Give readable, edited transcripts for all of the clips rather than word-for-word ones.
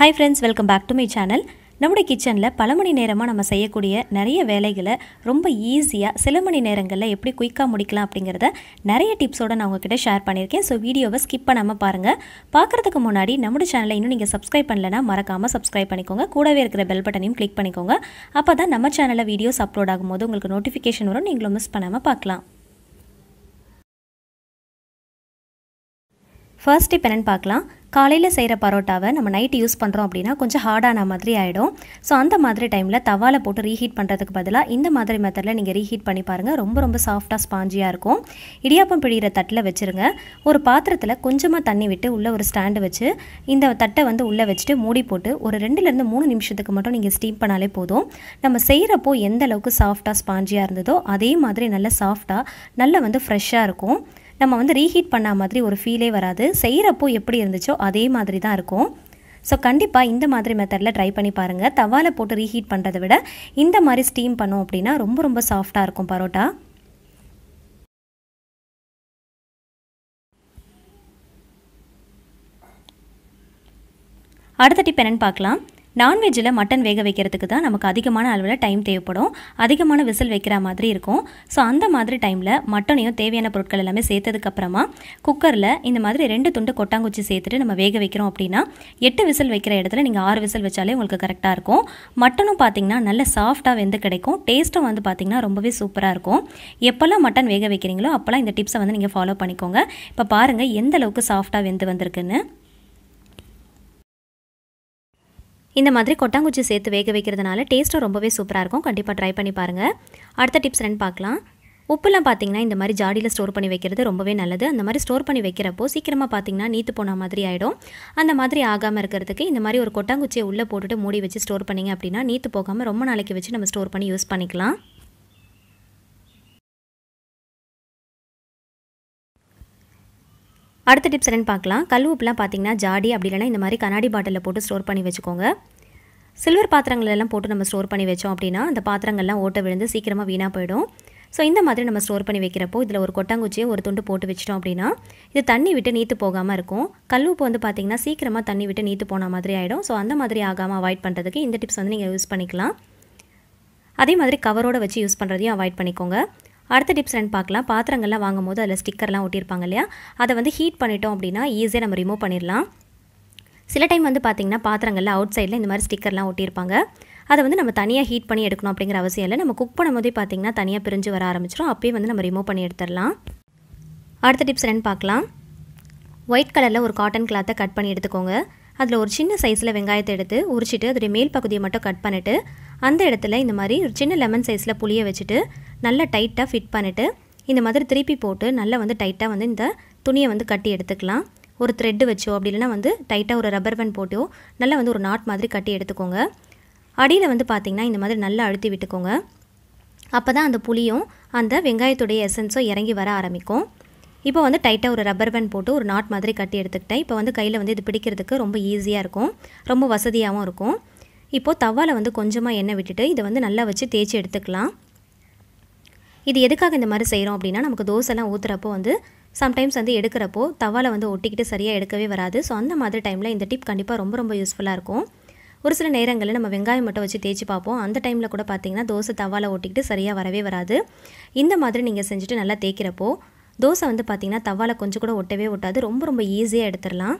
Hi friends, welcome back to my channel. நம்முடைய கிச்சன்ல பல மணி நேரமா நம்ம செய்யக்கூடிய நிறைய வேலைகளை ரொம்ப ஈஸியா சில மணி நேரங்கள்ல எப்படி குயிக்கா முடிக்கலாம் அப்படிங்கறத நிறைய டிப்ஸோட நான் உங்ககிட்ட ஷேர் பண்ணிருக்கேன். சோ வீடியோவை ஸ்கிப் பண்ணாம பாருங்க. பார்க்கிறதுக்கு முன்னாடி நம்முடைய சேனலை இன்னும் நீங்க Subscribe பண்ணலனா மறக்காம Subscribe பண்ணிக்கோங்க. கூடவே இருக்கிற பெல் பட்டனையும் கிளிக் பண்ணிக்கோங்க. அப்பதான் நம்ம சேனல்ல வீடியோஸ் அப்லோட் ஆகும்போது உங்களுக்கு நோட்டிஃபிகேஷன் வரும். நீங்களும் மிஸ் பண்ணாம பார்க்கலாம். First tip என்னன்னு பார்க்கலாம். காலையில செய்யற பரோட்டாவை நம்ம நைட் யூஸ் பண்றோம் அப்படினா கொஞ்சம் ஹார்டான மாதிரி ஆயிடும். சோ அந்த மாதிரி டைம்ல தவால போட்டு ரீஹீட் பண்றதுக்கு பதிலா இந்த மாதிரி மெத்தட்ல நீங்க ரீஹீட் பண்ணி பாருங்க. ரொம்ப சாஃப்ட்டா ஸ்பாஞ்சியா இருக்கும். இடியாப்பம் பிழியற தட்டல வெச்சிருங்க. ஒரு பாத்திரத்துல கொஞ்சமா தண்ணி விட்டு உள்ள ஒரு ஸ்டாண்ட் வச்சு இந்த தட்டை வந்து உள்ள வச்சிட்டு மூடி போட்டு ஒரு 2 ல இருந்து 3 நிமிஷத்துக்கு மட்டும் நீங்க ஸ்டீம் பண்ணாலே போதும். நம்ம செய்யறப்போ எந்த அளவுக்கு சாஃப்ட்டா ஸ்பாஞ்சியா இருந்ததோ அதே மாதிரி நல்ல சாஃப்ட்டா நல்ல வந்து ஃப்ரெஷ்ஷா இருக்கும். நம்ம வந்து ரீஹீட் பண்ண மாதிரி ஒரு ஃபீலே வராது. செய்யறப்போ எப்படி இருந்துச்சோ அதே மாதிரி தான் இருக்கும். சோ கண்டிப்பா இந்த மாதிரி மெத்தட்ல ட்ரை பண்ணி பாருங்க. தவால போட்டு ரீஹீட் பண்றதை விட இந்த மாதிரி ஸ்டீம் பண்ணோம் அப்படினா ரொம்ப சாஃப்ட்டா இருக்கும் பரோட்டா. அடுத்த டிப் என்னன்னு பார்க்கலாம். நான்வெஜ்ல மட்டன் வேக வைக்கிறதுக்கு தான் நமக்கு அதிகமான அளவுல டைம் தேவைப்படும். அதிகமான விசில் வைக்கிற மாதிரி இருக்கும். சோ அந்த மாதிரி டைம்ல மட்டனையும் தேவையான பொருட்கள் எல்லாமே சேர்த்ததுக்கு அப்புறமா குக்கர்ல இந்த மாதிரி 2 துண்டு கொட்டாங்குச்சி சேர்த்துட்டு நம்ம வேக வைக்கிறோம் அப்படினா 8 விசில் வைக்கிற இடத்துல நீங்க 6 விசில் வச்சாலே உங்களுக்கு கரெக்ட்டா இருக்கும். மட்டனும் பாத்தீங்கன்னா நல்ல சாஃப்ட்டா வெந்து கிடைக்கும். டேஸ்டும் வந்து பாத்தீங்கன்னா ரொம்பவே சூப்பரா இருக்கும். எப்பலாம் மட்டன் வேக வைக்கிறீங்களோ அப்பலாம் இந்த டிப்ஸை வந்து நீங்க ஃபாலோ பண்ணிக்கோங்க. இப்ப பாருங்க எந்த அளவுக்கு சாஃப்ட்டா வெந்து வந்திருக்குன்னு. இந்த மாதிரி கொட்டாங்குச்சி சேர்த்து வேக வைக்கிறதுனால டேஸ்ட்டும் ரொம்பவே சூப்பரா இருக்கும். கண்டிப்பா ட்ரை பண்ணி பாருங்க. அடுத்த டிப்ஸ் என்னன்னு பார்க்கலாம். உப்புலாம் பாத்தீங்கன்னா இந்த மாதிரி ஜாடியில ஸ்டோர் பண்ணி வைக்கிறது ரொம்பவே நல்லது. அந்த மாதிரி ஸ்டோர் பண்ணி வைக்கிறப்போ சீக்கிரமா பாத்தீங்கன்னா நீத்து போன மாதிரி ஆயிடும். அந்த மாதிரி ஆகாம இருக்கிறதுக்கு இந்த மாதிரி ஒரு கொட்டாங்குச்சியை உள்ள போட்டுட்டு மூடி வச்சு ஸ்டோர் பண்ணீங்க அப்படினா நீத்து போகாம ரொம்ப நாளைக்கு வச்சு நம்ம ஸ்டோர் பண்ணி யூஸ் பண்ணிக்கலாம். அடுத்த டிப்ஸ் என்னன்னு பார்க்கலாம். கல் உப்புலாம் பாத்தீங்கன்னா ஜாடி அப்படி இல்லனா இந்த மாதிரி கண்ணாடி பாட்டில்ல போட்டு ஸ்டோர் பண்ணி வெச்சுக்கோங்க. சில்வர் பாத்திரங்கள் எல்லாம் போட்டு நம்ம ஸ்டோர் பண்ணி வெச்சோம் அப்படினா அந்த பாத்திரங்கள் எல்லாம் ஓட்ட விழுந்து சீக்கிரமா வீணா போய்டும். சோ இந்த மாதிரி நம்ம ஸ்டோர் பண்ணி வைக்கிறப்போ இதுல ஒரு கொட்டாங்குச்சியை ஒரு துண்டு போட்டு வெச்சிட்டோம் அப்படினா இது தண்ணி விட்டு நீத்து போகாம இருக்கும். கல் உப்பு வந்து பாத்தீங்கன்னா சீக்கிரமா தண்ணி விட்டு நீத்து போன மாதிரி ஆயிடும். சோ அந்த மாதிரி ஆகாம அவாய்ட் பண்றதுக்கு இந்த டிப்ஸ் வந்து நீங்க யூஸ் பண்ணிக்கலாம். அதே மாதிரி கவரோட வச்சு யூஸ் பண்றதையும் அவாய்ட் பண்ணிக்கோங்க. அடுத்த டிப்ஸ் என்னன்னு பார்க்கலாம். பாத்திரங்கள்லாம் வாங்கும்போது அதுல ஸ்டிக்கர்லாம் ஒட்டிருப்பாங்க இல்லையா? அதை வந்து ஹீட் பண்ணிட்டோம் அப்படினா ஈஸியா நம்ம ரிமூவ் பண்ணிரலாம். சில டைம் வந்து பாத்தீங்கன்னா பாத்திரங்கள்ல அவுட் சைடுல இந்த மாதிரி ஸ்டிக்கர்லாம் ஒட்டிருப்பாங்க. அதை வந்து நம்ம தனியா ஹீட் பண்ணி எடுக்கணும் அப்படிங்கற அவசியம் இல்ல. நம்ம குக் பண்ணும்போதே பாத்தீங்கன்னா தனியா பிரிஞ்சு வர ஆரம்பிச்சிரும். அப்பவே வந்து நம்ம ரிமூவ் பண்ணி எடுத்துறலாம். அடுத்த டிப்ஸ் என்னன்னு பார்க்கலாம். ஒயிட் கலர்ல ஒரு காட்டன் கிளாத்தை கட் பண்ணி எடுத்துக்கோங்க. அதுல ஒரு சின்ன சைஸ்ல வெங்காயத்தை எடுத்து உரிச்சிட்டு அதோட மேல் பகுதியை மட்டும் கட் பண்ணிட்டு அந்த இடத்துல இந்த மாதிரி ஒரு சின்ன லெமன் சைஸ்ல புளியை வச்சிட்டு நல்லா டைட்டா ஃபிட் பண்ணிட்டு இந்த மாதிரி திருப்பி போட்டு நல்லா வந்து டைட்டா வந்து இந்த துணியை வந்து கட்டி எடுத்துக்கலாம். ஒரு த்ரெட் வச்சோ அப்படி இல்லனா வந்து டைட்டா ஒரு ரப்பர் பேண்ட் போட்டோ நல்லா வந்து ஒரு நாட் மாதிரி கட்டி எடுத்துக்கோங்க. அடியில வந்து பாத்தீங்கன்னா இந்த மாதிரி நல்லா அழுத்தி விட்டுக்கோங்க. அப்பதான் அந்த புளியும் அந்த வெங்காயத்தோட எசன்ஸோ இறங்கி வர ஆரம்பிக்கும். இப்போ வந்து டைட்டா ஒரு ரப்பர் பேண்ட் போட்டு ஒரு நாட் மாதிரி கட்டி எடுத்துக்கிட்டேன். இப்போ வந்து கையில வந்து இது பிடிக்கிறதுக்கு ரொம்ப ஈஸியா இருக்கும். ரொம்ப வசதியாவும் இருக்கும். இப்போ தவால வந்து கொஞ்சமா எண்ணெய் விட்டுட்டு இத வந்து நல்லா வச்சு தேய்ச்சி எடுத்துக்கலாம். இது எதுக்காக இந்த மாதிரி செய்றோம் அப்படினா நமக்கு தோசைலாம் ஊத்துறப்போ வந்து sometimes வந்து எடுக்கறப்போ தவால வந்து ஒட்டிக்கிட்டு சரியா எடுக்கவே வராது. சோ அந்த மாதிரி டைம்ல இந்த டிப் கண்டிப்பா ரொம்ப யூஸ்ஃபுல்லா இருக்கும். ஒரு சில நேரங்கள்ல நம்ம வெங்காயம் மட்டும் வச்சு தேய்ச்சி பாப்போம். அந்த டைம்ல கூட பாத்தீங்கன்னா தோசை தவால ஒட்டிக்கிட்டு சரியா வரவே வராது. இந்த மாதிரி நீங்க செஞ்சுட்டு நல்லா தேய்க்கிறப்போ தோசை வந்து பாத்தீங்கன்னா தவால கொஞ்சம் கூட ஒட்டவே ஒட்டாது. ரொம்ப ஈஸியா எடுத்துறலாம்.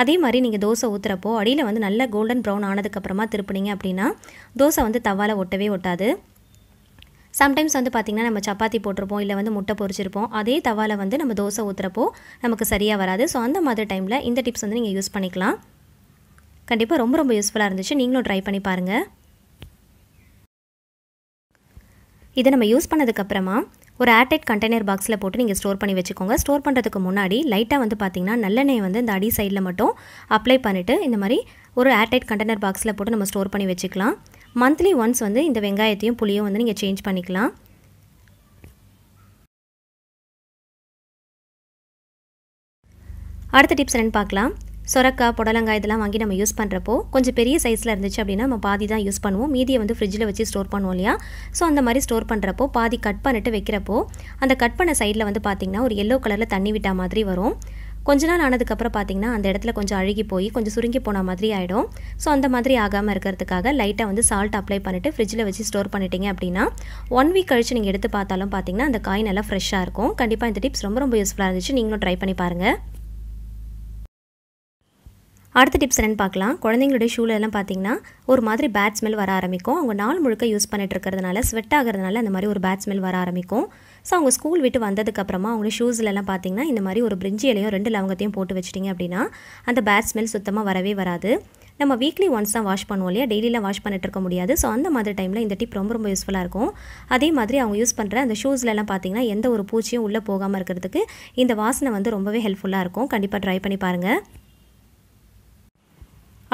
அதே மாதிரி நீங்க தோசை ஊத்துறப்போ அடியில வந்து நல்ல கோல்டன் பிரவுன் ஆனதுக்கு அப்புறமா திருப்புனீங்க அப்படினா தோசை வந்து தவால ஒட்டவே ஒட்டாது. sometimes வந்து பாத்தீங்கன்னா நம்ம சப்பாத்தி போட்டுருப்போம் இல்ல வந்து முட்டை பொரிச்சிருப்போம். அதே தவால வந்து நம்ம தோசை ஊத்துறப்போ நமக்கு சரியா வராது. சோ அந்த மாதிரி டைம்ல இந்த டிப்ஸ் வந்து நீங்க யூஸ் பண்ணிக்கலாம். கண்டிப்பா ரொம்ப யூஸ்ஃபுல்லா இருந்துச்சு. நீங்களும் ட்ரை பண்ணி பாருங்க. இத நம்ம யூஸ் பண்ணதுக்கு அப்புறமா ஒரு ஏர்டைட் கண்டெய்னர் பாக்ஸ்ல போட்டு நீங்க ஸ்டோர் பண்ணி வெச்சுக்கோங்க. ஸ்டோர் பண்றதுக்கு முன்னாடி லைட்டா வந்து பாத்தீங்கன்னா நல்லெண்ணெய் வந்து இந்த அடி சைடுல மட்டும் அப்ளை பண்ணிட்டு இந்த மாதிரி ஒரு ஏர்டைட் கண்டெய்னர் பாக்ஸ்ல போட்டு நம்ம ஸ்டோர் பண்ணி வெச்சுக்கலாம். மந்த்லி ஒன்ஸ் வந்து இந்த வெங்காயத்தையும் புளியும் வந்து நீங்க சேஞ்ச் பண்ணிக்கலாம். அடுத்த டிப்ஸ் என்னன்னு பார்க்கலாம். சொரக்காய் புடலங்காய் இதெல்லாம் வாங்கி நம்ம யூஸ் பண்றப்போ கொஞ்சம் பெரிய சைஸ்ல இருந்துச்சு அப்படினா நம்ம பாதி தான் யூஸ் பண்ணுவோம். மீதியை வந்து ஃப்ரிட்ஜ்ல வச்சு ஸ்டோர் பண்ணுவோம் இல்லையா? சோ அந்த மாதிரி ஸ்டோர் பண்றப்போ பாதி கட் பண்ணிட்டு வைக்கிறப்போ அந்த கட் பண்ண சைடுல வந்து பாத்தீங்கன்னா ஒரு yellow கலர்ல தண்ணி விட்டா மாதிரி வரும். கொஞ்ச நாள் ஆனதுக்கப்புறம் பார்த்திங்கன்னா அந்த இடத்துல கொஞ்சம் அழுகி போய் கொஞ்சம் சுருங்கி போன மாதிரி ஆகிடும். ஸோ அந்த மாதிரி ஆகாமல் இருக்கிறதுக்காக லைட்டாக வந்து சால்ட் அப்ளை பண்ணிவிட்டு ஃப்ரிட்ஜில் வச்சு ஸ்டோர் பண்ணிட்டீங்க அப்படின்னா 1 வீக் கழிச்சு நீங்கள் எடுத்து பார்த்தாலும் பார்த்திங்கன்னா அந்த காய் நல்லா ஃப்ரெஷ்ஷாக இருக்கும். கண்டிப்பாக இந்த டிப்ஸ் ரொம்ப யூஸ்ஃபுல்லாக இருந்துச்சு. நீங்களும் ட்ரை பண்ணி பாருங்கள். அடுத்த டிப்ஸ் என்னென்னு பார்க்கலாம். குழந்தைங்களுடைய ஷூல எல்லாம் பார்த்தீங்கன்னா ஒரு மாதிரி பேட் ஸ்மெல் வர ஆரம்பிக்கும். அவங்க நாள் முழுக்க யூஸ் பண்ணிட்டு இருக்கிறதுனால ஸ்வெட் ஆகிறதுனால அந்த மாதிரி ஒரு பேட் ஸ்மெல் வர ஆரம்பிக்கும். ஸோ அவங்க ஸ்கூல் விட்டு வந்ததுக்கப்புறமா அவங்க ஷூஸ்லலாம் பார்த்தீங்கன்னா இந்த மாதிரி ஒரு பிரிஞ்சி இலையும் 2 லவங்கத்தையும் போட்டு வச்சிட்டிங்க அப்படின்னா அந்த பேட் ஸ்மெல் சுத்தமாக வரவே வராது. நம்ம வீக்லி ஒன்ஸ் தான் வாஷ் பண்ணுவோம் இல்லையா, டெய்லியில் வாஷ் பண்ணிட்டு இருக்க முடியாது. ஸோ அந்த மாதிரி டைமில் இந்த டிப் ரொம்ப யூஸ்ஃபுல்லாக இருக்கும். அதே மாதிரி அவங்க யூஸ் பண்ணுற அந்த ஷூஸ்லலாம் பார்த்தீங்கன்னா எந்த ஒரு பூச்சியும் உள்ளே போகாமல் இருக்கிறதுக்கு இந்த வாசனை வந்து ரொம்பவே ஹெல்ப்ஃபுல்லாக இருக்கும். கண்டிப்பாக ட்ரை பண்ணி பாருங்கள்.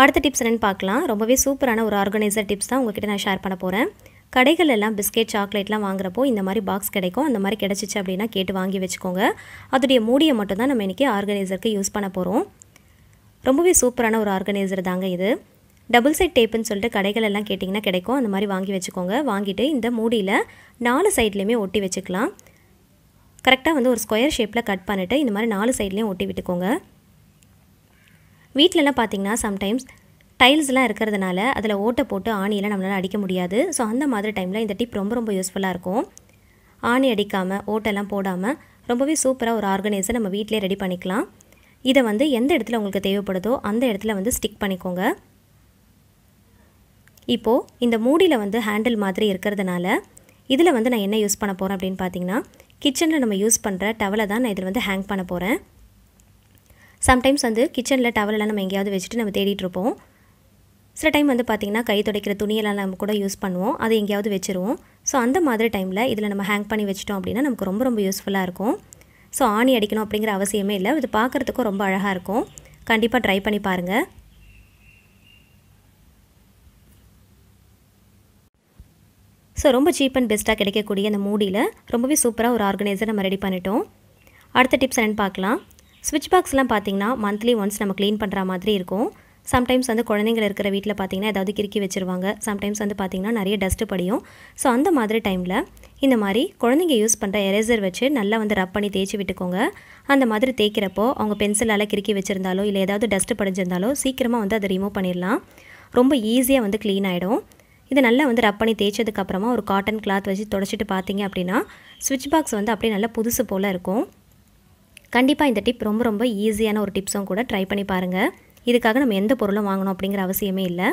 அடுத்த டிப்ஸ் என்னென்னு பார்க்கலாம். ரொம்பவே சூப்பரான ஒரு ஆர்கனைசர் டிப்ஸ் தான் உங்ககிட்ட நான் ஷேர் பண்ண போகிறேன். கடைகள் எல்லாம் பிஸ்கெட் சாக்லேட்லாம் வாங்குறப்போ இந்த மாதிரி பாக்ஸ் கிடைக்கும். அந்த மாதிரி கிடச்சிச்சு அப்படின்னா கேட்டு வாங்கி வச்சுக்கோங்க. அதோடைய மூடியை மட்டும் தான் நம்ம இன்றைக்கி ஆர்கனைசருக்கு யூஸ் பண்ண போகிறோம். ரொம்பவே சூப்பரான ஒரு ஆர்கனைசர் தாங்க இது. டபுள் சைட் டேப்புன்னு சொல்லிட்டு கடைகள் எல்லாம் கேட்டிங்கன்னா கிடைக்கும். அந்த மாதிரி வாங்கி வச்சுக்கோங்க. வாங்கிட்டு இந்த மூடியில் 4 சைட்லேயுமே ஒட்டி வச்சுக்கலாம். கரெக்டாக வந்து ஒரு ஸ்கொயர் ஷேப்பில் கட் பண்ணிவிட்டு இந்த மாதிரி 4 சைட்லேயும் ஒட்டி விட்டுக்கோங்க. வீட்டிலலாம் பார்த்திங்கன்னா சம்டைம்ஸ் டைல்ஸ்லாம் இருக்கிறதுனால அதில் ஓட்டை போட்டு ஆணியெல்லாம் நம்மளால் அடிக்க முடியாது. ஸோ அந்த மாதிரி டைமில் இந்த டிப் ரொம்ப யூஸ்ஃபுல்லாக இருக்கும். ஆணி அடிக்காமல் ஓட்டெல்லாம் போடாமல் ரொம்பவே சூப்பராக ஒரு ஆர்கனைசர் நம்ம வீட்டிலே ரெடி பண்ணிக்கலாம். இதை வந்து எந்த இடத்துல உங்களுக்கு தேவைப்படுதோ அந்த இடத்துல வந்து ஸ்டிக் பண்ணிக்கோங்க. இப்போது இந்த மூடியில் வந்து ஹேண்டில் மாதிரி இருக்கிறதுனால இதில் வந்து நான் என்ன யூஸ் பண்ண போகிறேன் அப்படின்னு பார்த்தீங்கன்னா கிச்சனில் நம்ம யூஸ் பண்ணுற டவலை தான் நான் இதில் வந்து ஹேங் பண்ண போகிறேன். சம்டைம்ஸ் வந்து கிச்சனில் டவலெல்லாம் நம்ம எங்கேயாவது வச்சுட்டு நம்ம தேடிட்டுருப்போம். சில டைம் வந்து பார்த்திங்கன்னா கை துடைக்கிற துணியெல்லாம் நம்ம கூட யூஸ் பண்ணுவோம். அதை எங்கேயாவது வச்சுருவோம். ஸோ அந்த மாதிரி டைமில் இதில் நம்ம ஹேங் பண்ணி வச்சிட்டோம் அப்படின்னா நமக்கு ரொம்ப யூஸ்ஃபுல்லாக இருக்கும். ஸோ ஆணி அடிக்கணும் அப்படிங்கிற அவசியமே இல்லை. இது பார்க்குறதுக்கும் ரொம்ப அழகாக இருக்கும். கண்டிப்பாக ட்ரை பண்ணி பாருங்கள். ஸோ ரொம்ப சீப் அண்ட் பெஸ்ட்டாக கிடைக்கக்கூடிய அந்த மூடியில் ரொம்பவே சூப்பராக ஒரு ஆர்கனைசர் நம்ம ரெடி பண்ணிட்டோம். அடுத்த டிப்ஸ் என்னென்னு பார்க்கலாம். ஸ்விட்ச் பாக்ஸ்லாம் பார்த்திங்கன்னா மந்த்லி ஒன்ஸ் நம்ம க்ளீன் பண்ணுற மாதிரி இருக்கும். சம்டைம்ஸ் வந்து குழந்தைங்கள் இருக்கிற வீட்டில் பார்த்திங்கன்னா ஏதாவது கிறுக்கி வச்சுருவாங்க. சம்டைம்ஸ் வந்து பார்த்திங்கன்னா நிறைய டஸ்ட்டு படியும். ஸோ அந்த மாதிரி டைமில் இந்த மாதிரி குழந்தைங்க யூஸ் பண்ணுற எரேசர் வச்சு நல்லா வந்து ரப் பண்ணி தேய்ச்சி விட்டுக்கோங்க. அந்த மாதிரி தேய்க்கிறப்போ அவங்க பென்சிலால் கிறுக்கி வச்சுருந்தாலோ இல்லை ஏதாவது டஸ்ட்டு படிஞ்சிருந்தாலோ சீக்கிரமாக வந்து அதை ரிமூவ் பண்ணிடலாம். ரொம்ப ஈஸியாக வந்து க்ளீன் ஆகிடும். இதை நல்லா வந்து ரப் பண்ணி தேய்ச்சதுக்கப்புறமா ஒரு காட்டன் கிளாத் வச்சு தொடச்சிட்டு பார்த்தீங்க அப்படின்னா ஸ்விட்ச் பாக்ஸ் வந்து அப்படியே நல்லா புதுசு போல் இருக்கும். கண்டிப்பாக இந்த டிப் ரொம்ப ஈஸியான ஒரு டிப்ஸும் கூட. ட்ரை பண்ணி பாருங்கள். இதுக்காக நம்ம எந்த பொருளும் வாங்கணும் அப்படிங்கிற அவசியமே இல்லை.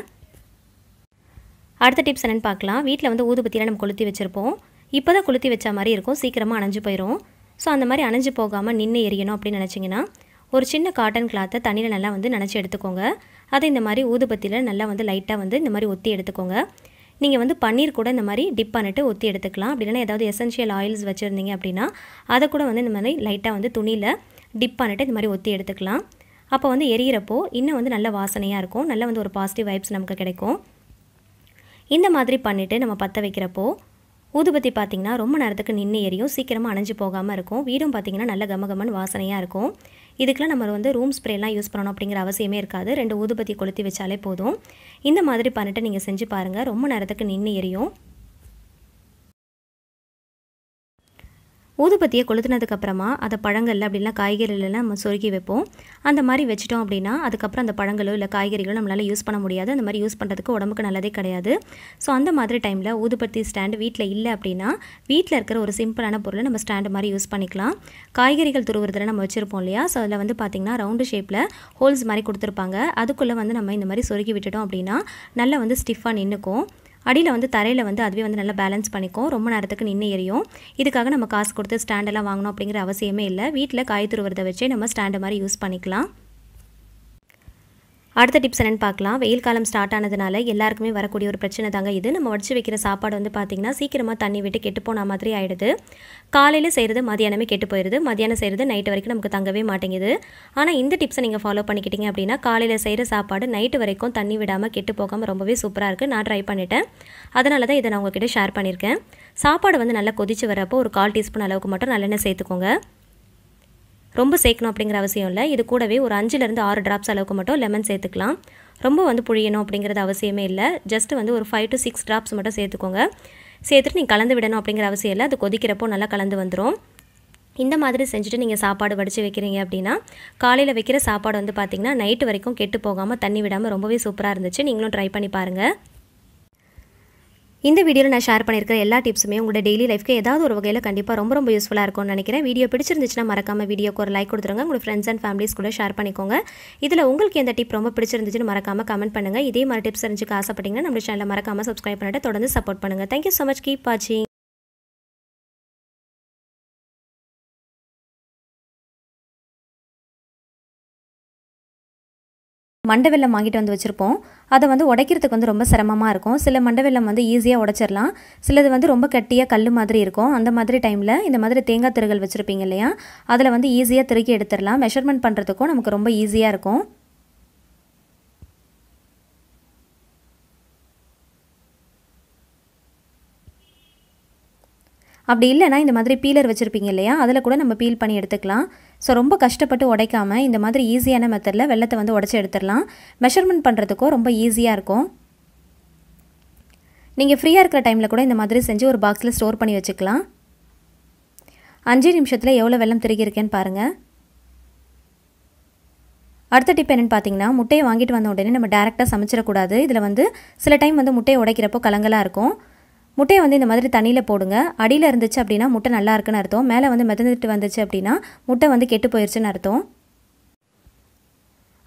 அடுத்த டிப்ஸ் என்னென்னு பார்க்கலாம். வீட்டில் வந்து ஊதுபத்தியில் நம்ம கொளுத்தி வச்சுருப்போம். இப்போ தான் கொளுத்தி வச்ச மாதிரி இருக்கும். சீக்கிரமாக அணைஞ்சு போயிடும். ஸோ அந்த மாதிரி அணைஞ்சு போகாமல் நின்று எரியணும் அப்படின்னு நினச்சிங்கன்னா ஒரு சின்ன காட்டன் கிளாத்தை தண்ணியில் நல்லா வந்து நனைச்சி எடுத்துக்கோங்க. அதை இந்த மாதிரி ஊதுபத்தியில் நல்லா வந்து லைட்டாக வந்து இந்த மாதிரி ஒத்தி எடுத்துக்கோங்க. நீங்கள் வந்து பன்னீர் கூட இந்த மாதிரி டிப் பண்ணிட்டு ஒத்தி எடுத்துக்கலாம். அப்படி இல்லைனா ஏதாவது எசென்ஷியல் ஆயில்ஸ் வச்சுருந்தீங்க அப்படின்னா அதை கூட வந்து இந்த மாதிரி லைட்டாக வந்து துணியில் டிப் பண்ணிட்டு இந்த மாதிரி ஒத்தி எடுத்துக்கலாம். அப்போ வந்து எரியிறப்போ இன்னும் வந்து நல்ல வாசனையாக இருக்கும். நல்ல வந்து ஒரு பாசிட்டிவ் வைப்ஸ் நமக்கு கிடைக்கும். இந்த மாதிரி பண்ணிவிட்டு நம்ம பற்ற வைக்கிறப்போ ஊதுபத்தி பார்த்திங்கன்னா ரொம்ப நேரத்துக்கு நின்று எரியும். சீக்கிரமாக அணைஞ்சு போகாமல் இருக்கும். வீடும் பார்த்திங்கன்னா நல்ல கமகமன்னு வாசனையாக இருக்கும். இதுக்கெலாம் நம்ம வந்து ரூம் ஸ்ப்ரேலாம் யூஸ் பண்ணணும் அப்படிங்கிற அவசியமே இருக்காது. 2 ஊதுபத்தி கொளுத்தி வச்சாலே போதும். இந்த மாதிரி பண்ணிட்டு நீங்கள் செஞ்சு பாருங்கள். ரொம்ப நேரத்துக்கு நின்று எரியும். ஊதுபத்தியை கொளுத்துனதுக்கப்புறமா அதை பழங்கள் அப்படின்னா காய்கறிகளெல்லாம் நம்ம சொருகி வைப்போம். அந்த மாதிரி வச்சிட்டோம் அப்படின்னா அதுக்கப்புறம் அந்த பழங்களோ இல்லை காய்கறிகளோ நம்மளால் யூஸ் பண்ண முடியாது. அந்த மாதிரி யூஸ் பண்ணுறதுக்கு உடம்புக்கு நல்லதே கிடையாது. ஸோ அந்த மாதிரி டைமில் ஊதுபத்தி ஸ்டாண்டு வீட்டில் இல்லை அப்படின்னா வீட்டில் இருக்கிற ஒரு சிம்பிளான பொருளை நம்ம ஸ்டாண்டு மாதிரி யூஸ் பண்ணிக்கலாம். காய்கறிகள் துருவுறதுல நம்ம வச்சுருப்போம் இல்லையா, ஸோ அதில் வந்து பார்த்திங்கன்னா ரவுண்டு ஷேப்பில் ஹோல்ஸ் மாதிரி கொடுத்துருப்பாங்க. அதுக்குள்ளே வந்து நம்ம இந்த மாதிரி சொருகி விட்டுட்டோம் அப்படின்னா நல்லா வந்து ஸ்டிஃபாக நின்றுக்கும். அடியில் வந்து தரையில் வந்து அதுவே வந்து நல்லா பேலன்ஸ் பண்ணிக்கும். ரொம்ப நேரத்துக்கு நின்று எரியும். இதுக்காக நம்ம காசு கொடுத்து ஸ்டாண்டெல்லாம் வாங்கணும் அப்படிங்கிற அவசியமே இல்லை. வீட்டில் காய் துருவுறதை வச்சே நம்ம ஸ்டாண்டு மாதிரி யூஸ் பண்ணிக்கலாம். அடுத்த டிப்ஸ் என்னென்னு பார்க்கலாம். வெயில் காலம் ஸ்டார்ட் ஆனதுனால எல்லாருக்குமே வரக்கூடிய ஒரு பிரச்சனை தாங்க இது. நம்ம வடிச்சு வைக்கிற சாப்பாடு வந்து பார்த்திங்கன்னா சீக்கிரமாக தண்ணி விட்டு கெட்டு போன மாதிரி ஆகிடுது. காலையில் செய்கிறது மதியானமே கெட்டு போயிடுது. மதியானம் செய்கிறது நைட்டு வரைக்கும் நமக்கு தங்கவே மாட்டேங்குது. ஆனால் இந்த டிப்ஸை நீங்கள் ஃபாலோ பண்ணிக்கிட்டீங்க அப்படின்னா காலையில் செய்கிற சாப்பாடு நைட்டு வரைக்கும் தண்ணி விடாமல் கெட்டு போகாமல் ரொம்பவே சூப்பராக இருக்குது. நான் ட்ரை பண்ணிட்டேன். அதனால தான் இதை நான் உங்ககிட்ட ஷேர் பண்ணியிருக்கேன். சாப்பாடு வந்து நல்லா கொதிச்சு வரப்போ ஒரு 1/4 டீஸ்பூன் அளவுக்கு மட்டும் நல்லெண்ணெய் சேர்த்துக்கோங்க. ரொம்ப சேர்க்கணும் அப்படிங்கிற அவசியம் இல்லை. இது கூடவே ஒரு 5லேருந்து 6 ட்ராப்ஸ் அளவுக்கு மட்டும் லெமன் சேர்த்துக்கலாம். ரொம்ப வந்து புழியணும் அப்படிங்கிறது அவசியமே இல்லை. ஜஸ்ட் வந்து ஒரு 5 to 6 ட்ராப்ஸ் மட்டும் சேர்த்துக்கோங்க. சேர்த்துட்டு நீங்கள் கலந்து விடணும் அப்படிங்கிற அவசியம் இல்லை. அது கொதிக்கிறப்போ நல்லா கலந்து வந்துடும். இந்த மாதிரி செஞ்சுட்டு நீங்கள் சாப்பாடு வடித்து வைக்கிறீங்க அப்படின்னா காலையில் வைக்கிற சாப்பாடு வந்து பார்த்திங்கன்னா நைட்டு வரைக்கும் கெட்டு போகாமல் தண்ணி விடாமல் ரொம்பவே சூப்பராக இருந்துச்சு. நீங்களும் ட்ரை பண்ணி பாருங்கள். இந்த வீடியோவில் நான் ஷேர் பண்ணியிருக்கிற எல்லா டிப்ஸுமே உங்களோட டெய்லி லைஃப்க்கு ஏதாவது ஒரு வகையில் கண்டிப்பாக ரொம்ப யூஸ்ஃபுல்லாக இருக்கும்னு நினைக்கிறேன். வீடியோ பிடிச்சிருந்துச்சுன்னா மறக்காமல் வீடியோக்கு ஒரு லைக் கொடுத்துருங்க. உங்களோட ஃப்ரெண்ட்ஸ் அண்ட் ஃபேமிலிஸ் கூட ஷேர் பண்ணிக்கோங்க. இதில் உங்களுக்கு எந்த டிப் ரொம்ப பிடிச்சிருந்துச்சுன்னு மறக்காமல் கமெண்ட் பண்ணுங்கள். இதே மாதிரி டிப்ஸ் தெரிஞ்சுக்க ஆசைப்பட்டீங்கன்னா நம்ம சேனலை மறக்காமல் சப்ஸ்கிரைப் பண்ணிட்டு தொடர்ந்து சப்போர்ட் பண்ணுங்கள். Thank you so much. கீப் வாட்சிங். மண்டை வெல்லம் வாங்கிட்டு வந்து வச்சுருப்போம். அதை வந்து உடைக்கிறதுக்கு வந்து ரொம்ப சிரமமாக இருக்கும். சில மண்டை வெல்லம் வந்து ஈஸியாக உடைச்சிடலாம். சிலது வந்து ரொம்ப கட்டியாக கல் மாதிரி இருக்கும். அந்த மாதிரி டைமில் இந்த மாதிரி தேங்காய் திருகல் வச்சுருப்பீங்க இல்லையா, அதில் வந்து ஈஸியாக திருக்கி எடுத்துடலாம். மெஷர்மெண்ட் பண்ணுறதுக்கும் நமக்கு ரொம்ப ஈஸியாக இருக்கும். அப்படி இல்லைனா இந்த மாதிரி பீலர் வச்சுருப்பீங்க இல்லையா, அதில் கூட நம்ம பீல் பண்ணி எடுத்துக்கலாம். ஸோ ரொம்ப கஷ்டப்பட்டு உடைக்காமல் இந்த மாதிரி ஈஸியான மெத்தடில் வெல்லத்தை வந்து உடைச்சி எடுத்துடலாம். மெஷர்மெண்ட் பண்ணுறதுக்கும் ரொம்ப ஈஸியாக இருக்கும். நீங்கள் ஃப்ரீயாக இருக்கிற டைமில் கூட இந்த மாதிரி செஞ்சு ஒரு பாக்ஸில் ஸ்டோர் பண்ணி வச்சுக்கலாம். 5 நிமிஷத்தில் எவ்வளோ வெல்லம் திருகியிருக்கேன்னு பாருங்கள். அடுத்த டிப் என்னென்னு பார்த்தீங்கன்னா, முட்டையை வாங்கிட்டு வந்த உடனே நம்ம டேரெக்டாக சமைச்சிடக்கூடாது. இதில் வந்து சில டைம் வந்து முட்டையை உடைக்கிறப்போ கலங்கலாக இருக்கும். முட்டையை வந்து இந்த மாதிரி தண்ணியில் போடுங்க. அடியில் இருந்துச்சு அப்படின்னா முட்டை நல்லா இருக்குன்னு அர்த்தம். மேலே வந்து மிதந்துட்டு வந்துச்சு அப்படின்னா முட்டை வந்து கெட்டு போயிடுச்சுன்னு அர்த்தம்.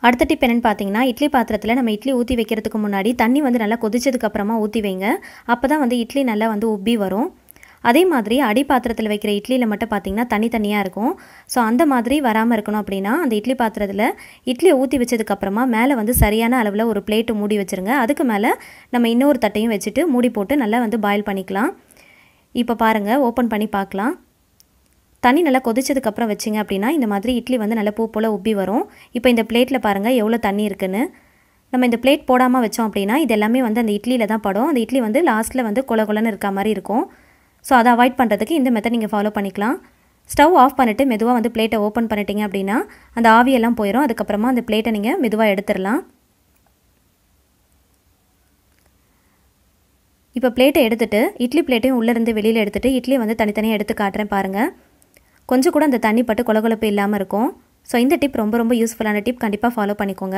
அடுத்த டிப் என்னென்னு பார்த்தீங்கன்னா, இட்லி பாத்திரத்தில் நம்ம இட்லி ஊற்றி வைக்கிறதுக்கு முன்னாடி தண்ணி வந்து நல்லா கொதிச்சதுக்கப்புறமா ஊற்றி வைங்க. அப்போ தான் வந்து இட்லி நல்லா வந்து உப்பி வரும். அதே மாதிரி அடி பாத்திரத்தில் வைக்கிற இட்லியில் மட்டும் பார்த்திங்கன்னா தனியாக இருக்கும். ஸோ அந்த மாதிரி வராமல் இருக்கணும் அப்படின்னா அந்த இட்லி பாத்திரத்தில் இட்லியை ஊற்றி வச்சதுக்கப்புறமா மேலே வந்து சரியான அளவில் ஒரு பிளேட்டு மூடி வச்சுருங்க. அதுக்கு மேலே நம்ம இன்னொரு தட்டையும் வச்சுட்டு மூடி போட்டு நல்லா வந்து பாயில் பண்ணிக்கலாம். இப்போ பாருங்கள், ஓப்பன் பண்ணி பார்க்கலாம். தண்ணி நல்லா கொதிச்சதுக்கப்புறம் வச்சிங்க அப்படின்னா இந்த மாதிரி இட்லி வந்து நல்லா பூ போல் உப்பி வரும். இப்போ இந்த பிளேட்டில் பாருங்கள் எவ்வளோ தண்ணி இருக்குன்னு. நம்ம இந்த பிளேட் போடாமல் வச்சோம் அப்படின்னா இது எல்லாமே வந்து அந்த இட்லியில் தான் படும். அந்த இட்லி வந்து லாஸ்ட்டில் வந்து கொலன்னு இருக்க மாதிரி இருக்கும். ஸோ அதை அவாய்ட் பண்ணுறதுக்கு இந்த மெத்தட் நீங்கள் ஃபாலோ பண்ணிக்கலாம். ஸ்டவ் ஆஃப் பண்ணிவிட்டு மெதுவாக வந்து பிளேட்டை ஓப்பன் பண்ணிட்டீங்க அப்படின்னா அந்த ஆவியெல்லாம் போயிடும். அதுக்கப்புறமா அந்த பிளேட்டை நீங்கள் மெதுவாக எடுத்துடலாம். இப்போ பிளேட்டை எடுத்துகிட்டு இட்லி பிளேட்டையும் உள்ளேருந்து வெளியில் எடுத்துகிட்டு இட்லியை வந்து தனித்தனியாக எடுத்து காட்டுறேன் பாருங்கள். கொஞ்சம் கூட அந்த தண்ணி பட்டு கொலகொலப்பு இல்லாமல் இருக்கும். ஸோ இந்த டிப் ரொம்ப யூஸ்ஃபுல்லான டிப். கண்டிப்பாக ஃபாலோ பண்ணிக்கோங்க.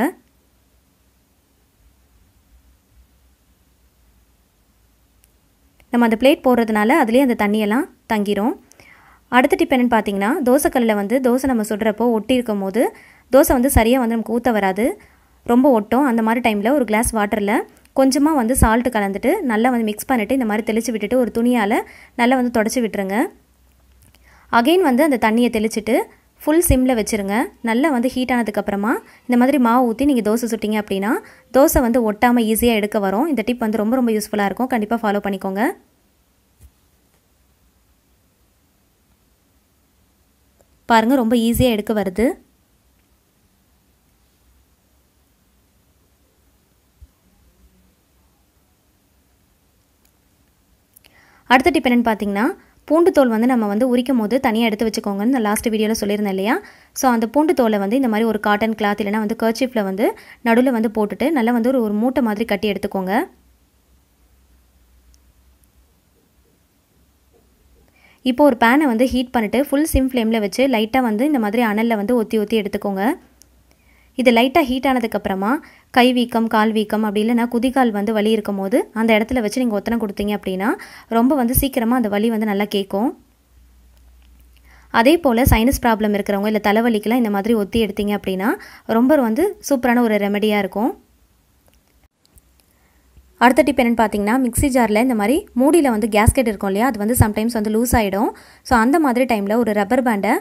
நம்ம அந்த பிளேட் போடுறதுனால அதுலேயே அந்த தண்ணியெல்லாம் தங்கிரும். அடுத்த டிப் என்னென்னு பார்த்தீங்கன்னா, தோசைக்கல்லில் வந்து தோசை நம்ம சுடுறப்போ ஒட்டி இருக்கும் போது தோசை வந்து சரியாக வந்து நமக்கு ஊற்ற வராது, ரொம்ப ஒட்டும். அந்த மாதிரி டைமில் ஒரு கிளாஸ் வாட்டரில் கொஞ்சமாக வந்து சால்ட்டு கலந்துட்டு நல்லா வந்து மிக்ஸ் பண்ணிவிட்டு இந்த மாதிரி தெளித்து விட்டுட்டு ஒரு துணியால் நல்லா வந்து தொடச்சி விட்டுருங்க. அகெயின் வந்து அந்த தண்ணியை தெளிச்சுட்டு ஃபுல் சிம்மில் வச்சுருங்க. நல்லா வந்து ஹீட் ஆனதுக்கப்புறமா இந்த மாதிரி மாவு ஊற்றி நீங்கள் தோசை சுட்டிங்க அப்படின்னா தோசை வந்து ஒட்டாமல் ஈஸியாக எடுக்க வரும். இந்த டிப் வந்து ரொம்ப யூஸ்ஃபுல்லாக இருக்கும். கண்டிப்பாக ஃபாலோ பண்ணிக்கோங்க. பாருங்கள், ரொம்ப ஈஸியாக எடுக்க வருது. அடுத்த டிப் என்னென்னு பார்த்தீங்கன்னா, பூண்டு தோல் வந்து நம்ம வந்து உரிக்கும் போது தனியாக எடுத்து வச்சுக்கோங்கன்னு நான் லாஸ்ட் வீடியோவில் சொல்லியிருந்தேன் இல்லையா. ஸோ அந்த பூண்டு தோலை வந்து இந்த மாதிரி ஒரு காட்டன் கிளாத் இல்லைனா வந்து கர்ச்சீஃபில் வந்து நடுவில் வந்து போட்டுட்டு நல்லா வந்து ஒரு மூட்டை மாதிரி கட்டி எடுத்துக்கோங்க. இப்போ ஒரு பேனை வந்து ஹீட் பண்ணிவிட்டு ஃபுல் சிம் ஃப்ளேமில் வச்சு லைட்டாக வந்து இந்த மாதிரி அனலில் வந்து ஒத்தி எடுத்துக்கோங்க. இது லைட்டாக ஹீட் ஆனதுக்கப்புறமா கை வீக்கம், கால் வீக்கம், அப்படி இல்லைனா குதிகால் வந்து வலி இருக்கும் போது அந்த இடத்துல வச்சு நீங்கள் ஒத்தனை கொடுத்தீங்க அப்படின்னா ரொம்ப வந்து சீக்கிரமாக அந்த வலி வந்து நல்லா கேட்கும். அதே போல் சைனஸ் ப்ராப்ளம் இருக்கிறவங்க இல்லை தலைவலிக்கெலாம் இந்த மாதிரி ஒத்தி எடுத்தீங்க அப்படின்னா ரொம்ப வந்து சூப்பரான ஒரு ரெமெடியாக இருக்கும். அடுத்த டிப் என்னென்னு பார்த்தீங்கன்னா, மிக்ஸி ஜாரில் இந்த மாதிரி மூடியில் வந்து கேஸ்கெட் இருக்கும் இல்லையா, அது வந்து சம்டைம்ஸ் வந்து லூஸ் ஆகிடும். ஸோ அந்த மாதிரி டைமில் ஒரு ரப்பர் பேண்டை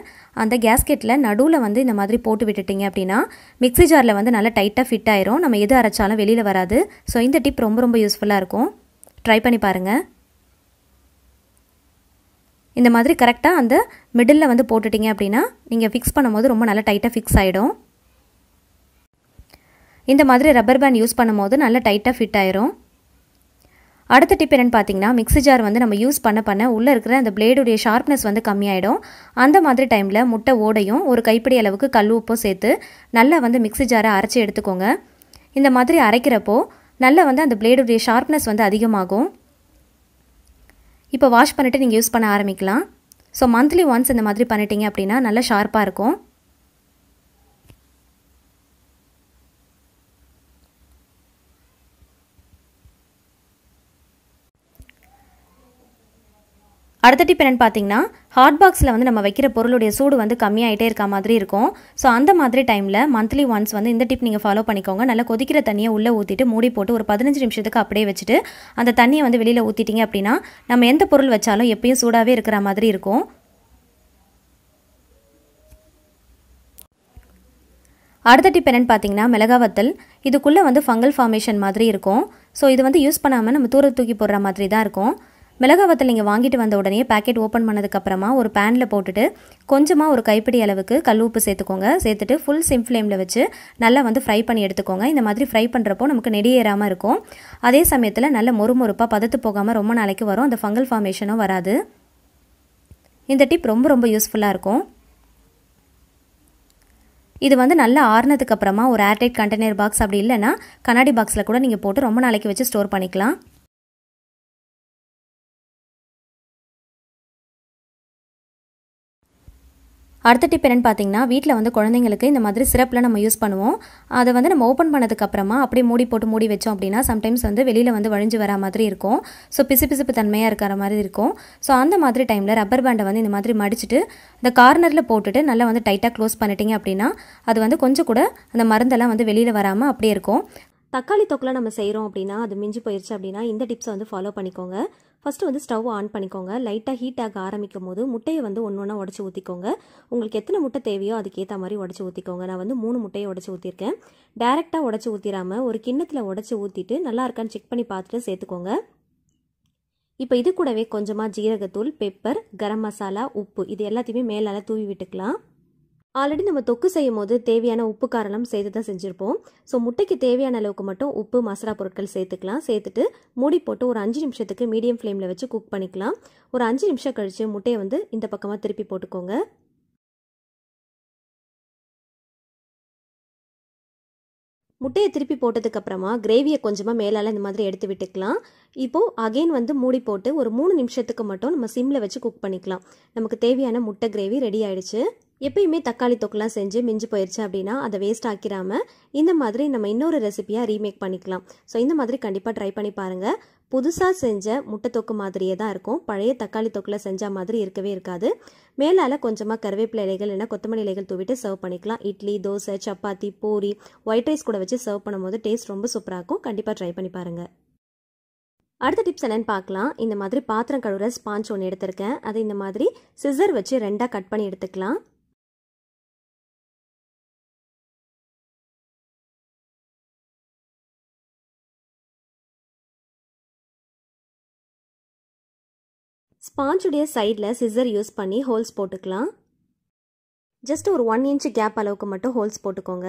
அந்த கேஸ்கெட்டில் நடுவில் வந்து இந்த மாதிரி போட்டு விட்டுட்டிங்க அப்படின்னா மிக்ஸி ஜாரில் வந்து நல்லா டைட்டாக ஃபிட் ஆயிரும். நம்ம எது அரைச்சாலும் வெளியில் வராது. ஸோ இந்த டிப் ரொம்ப யூஸ்ஃபுல்லாக இருக்கும். ட்ரை பண்ணி பாருங்கள். இந்த மாதிரி கரெக்டாக அந்த மிடில் வந்து போட்டுட்டிங்க அப்படின்னா நீங்கள் ஃபிக்ஸ் பண்ணும்போது ரொம்ப நல்லா டைட்டாக ஃபிக்ஸ் ஆகிடும். இந்த மாதிரி ரப்பர் பேண்ட் யூஸ் பண்ணும்போது நல்லா டைட்டாக ஃபிட் ஆயிரும். அடுத்த டிப் என்னென்னு பார்த்தீங்கன்னா, மிக்ஸி ஜார் வந்து நம்ம யூஸ் பண்ண உள்ளே இருக்கிற அந்த பிளேடுடைய ஷார்ப்னஸ் வந்து கம்மியாயிடும். அந்த மாதிரி டைமில் முட்டை ஓடையும் ஒரு கைப்பிடி அளவுக்கு கல் உப்பும் சேர்த்து நல்லா வந்து மிக்ஸி ஜாரை அரைச்சி எடுத்துக்கோங்க. இந்த மாதிரி அரைக்கிறப்போ நல்லா வந்து அந்த பிளேடுடைய ஷார்ப்னஸ் வந்து அதிகமாகும். இப்போ வாஷ் பண்ணிவிட்டு நீங்கள் யூஸ் பண்ண ஆரம்பிக்கலாம். ஸோ மந்த்லி ஒன்ஸ் இந்த மாதிரி பண்ணிட்டீங்க அப்படின்னா நல்லா ஷார்ப்பாக இருக்கும். அடுத்த டிப் என்னென்னு பார்த்தீங்கன்னா, ஹாட் பாக்ஸில் வந்து நம்ம வைக்கிற பொருளுடைய சூடு வந்து கம்மியாகிட்டே இருக்க மாதிரி இருக்கும். ஸோ அந்த மாதிரி டைமில் மந்த்லி ஒன்ஸ் வந்து இந்த டிப் நீங்கள் ஃபாலோ பண்ணிக்கோங்க. நல்லா கொதிக்கிற தண்ணியை உள்ளே ஊற்றிட்டு மூடி போட்டு ஒரு 15 நிமிஷத்துக்கு அப்படியே வச்சுட்டு அந்த தண்ணியை வந்து வெளியில் ஊற்றிட்டிங்க அப்படின்னா நம்ம எந்த பொருள் வச்சாலும் எப்பயும் சூடாகவே இருக்கிற மாதிரி இருக்கும். அடுத்த டிப் என்னென்னு பார்த்தீங்கன்னா, மிளகா வத்தல். இதுக்குள்ளே வந்து ஃபங்கல் ஃபார்மேஷன் மாதிரி இருக்கும். ஸோ இது வந்து யூஸ் பண்ணாமல் நம்ம தூர தூக்கி போடுற மாதிரி தான் இருக்கும். மிளகா வத்தல் நீங்கள் வாங்கிட்டு வந்த உடனே பேக்கெட் ஓப்பன் பண்ணதுக்கப்புறமா ஒரு பேனில் போட்டுட்டு கொஞ்சமாக ஒரு கைப்பிடி அளவுக்கு கல் உப்பு சேர்த்துக்கோங்க. சேர்த்துட்டு ஃபுல் சிம் ஃப்ளேமில் வச்சு நல்லா வந்து ஃப்ரை பண்ணி எடுத்துக்கோங்க. இந்த மாதிரி ஃப்ரை பண்ணுறப்போ நமக்கு நெடியேறாமல் இருக்கும். அதே சமயத்தில் நல்ல மொறுமொறுப்பாக பதத்து போகாமல் ரொம்ப நாளைக்கு வரும். அந்த ஃபங்கல் ஃபார்மேஷனும் வராது. இந்த டிப் ரொம்ப ரொம்ப யூஸ்ஃபுல்லாக இருக்கும். இது வந்து நல்லா ஆறுனதுக்கு அப்புறமா ஒரு ஏர்டைட் கண்டெய்னர் பாக்ஸ் அப்படி இல்லைன்னா கண்ணாடி பாக்ஸில் கூட நீங்கள் போட்டு ரொம்ப நாளைக்கு வச்சு ஸ்டோர் பண்ணிக்கலாம். அடுத்த டிப் என்னென்னு பார்த்தீங்கன்னா, வீட்டில் வந்து குழந்தைங்களுக்கு இந்த மாதிரி சிரப்பில் நம்ம யூஸ் பண்ணுவோம். அதை வந்து நம்ம ஓப்பன் பண்ணதுக்கப்புறமா அப்படியே மூடி போட்டு மூடி வச்சோம் அப்படின்னா சம்டைம்ஸ் வந்து வெளியில் வந்து வழிஞ்சு வர மாதிரி இருக்கும். ஸோ பிசுபிசுப்பு தன்மையாக இருக்கிற மாதிரி இருக்கும். ஸோ அந்த மாதிரி டைமில் ரப்பர் பேண்டை வந்து இந்த மாதிரி மடிச்சுட்டு இந்த கார்னரில் போட்டுட்டு நல்லா வந்து டைட்டாக க்ளோஸ் பண்ணிட்டீங்க அப்படின்னா அது வந்து கொஞ்சம் கூட அந்த மருந்தெல்லாம் வந்து வெளியில் வராமல் அப்படியே இருக்கும். தக்காளி தொக்கில் நம்ம செய்கிறோம் அப்படின்னா அது மிஞ்சி போயிடுச்சு அப்படின்னா இந்த டிப்ஸை வந்து ஃபாலோ பண்ணிக்கோங்க. ஃபஸ்ட்டு வந்து ஸ்டவ் ஆன் பண்ணிக்கோங்க. லைட்டாக ஹீட் ஆக ஆரம்பிக்கும் போது முட்டையை வந்து ஒன்று ஒன்றா உடச்சி ஊற்றிக்கோங்க. உங்களுக்கு எத்தனை முட்டை தேவையோ அதுக்கேற்ற மாதிரி உடச்சி ஊற்றிக்கோங்க. நான் வந்து 3 முட்டையை உடச்சி ஊற்றிருக்கேன். டேரெக்டாக உடச்சி ஊற்றிடாமல் ஒரு கிண்ணத்தில் உடச்சி ஊற்றிட்டு நல்லா இருக்கான்னு செக் பண்ணி பார்த்துட்டு சேர்த்துக்கோங்க. இப்போ இது கூடவே கொஞ்சமாக ஜீரகத்தூள், பெப்பர், கரம் மசாலா, உப்பு இது எல்லாத்தையுமே மேலால் தூவி விட்டுக்கலாம். ஆல்ரெடி நம்ம தொக்கு செய்யும் போது தேவையான உப்பு காரம் சேர்த்து தான் செஞ்சுருப்போம். ஸோ முட்டைக்கு தேவையான அளவுக்கு மட்டும் உப்பு மசாலா பொருட்கள் சேர்த்துக்கலாம். சேர்த்துட்டு மூடி போட்டு ஒரு 5 நிமிஷத்துக்கு மீடியம் ஃப்ளேமில் வச்சு குக் பண்ணிக்கலாம். ஒரு 5 நிமிஷம் கழித்து முட்டையை வந்து இந்த பக்கமாக திருப்பி போட்டுக்கோங்க. முட்டையை திருப்பி போட்டதுக்கப்புறமா கிரேவியை கொஞ்சமாக மேலால் இந்த மாதிரி எடுத்து விட்டுக்கலாம். இப்போது அகெயின் வந்து மூடி போட்டு ஒரு 3 நிமிஷத்துக்கு மட்டும் நம்ம சிம்மில் வச்சு குக் பண்ணிக்கலாம். நமக்கு தேவையான முட்டை கிரேவி ரெடி ஆயிடுச்சு. எப்பயுமே தக்காளி தொக்குலாம் செஞ்சு மிஞ்சி போயிடுச்சு அப்படின்னா அதை வேஸ்ட் ஆக்கிடாமல் இந்த மாதிரி நம்ம இன்னொரு ரெசிபியாக ரீமேக் பண்ணிக்கலாம். ஸோ இந்த மாதிரி கண்டிப்பாக ட்ரை பண்ணி பாருங்கள். புதுசாக செஞ்ச முட்டை தொக்கு மாதிரியே தான் இருக்கும். பழைய தக்காளி தொக்கில் செஞ்ச மாதிரி இருக்கவே இருக்காது. மேலால் கொஞ்சமாக கருவேப்பிலை இலைகள் இல்லைனா கொத்தமல்லி இலைகள் தூவிட்டு சர்வ் பண்ணிக்கலாம். இட்லி, தோசை, சப்பாத்தி, பூரி, ஒயிட் ரைஸ் கூட வச்சு சர்வ் பண்ணும்போது டேஸ்ட் ரொம்ப சூப்பராக இருக்கும். கண்டிப்பாக ட்ரை பண்ணி பாருங்கள். அடுத்த டிப்ஸ் என்னென்னு பார்க்கலாம். இந்த மாதிரி பாத்திரம் கழுவுற ஸ்பாஞ்ச் ஒன்று எடுத்திருக்கேன். அதை இந்த மாதிரி சிசர் வச்சு 2ஆக கட் பண்ணி எடுத்துக்கலாம். ஸ்பாஞ்சுடைய சைடில் சிசர் யூஸ் பண்ணி ஹோல்ஸ் போட்டுக்கலாம். ஜஸ்ட் ஒரு 1 இன்ச் கேப் அளவுக்கு மட்டும் ஹோல்ஸ் போட்டுக்கோங்க.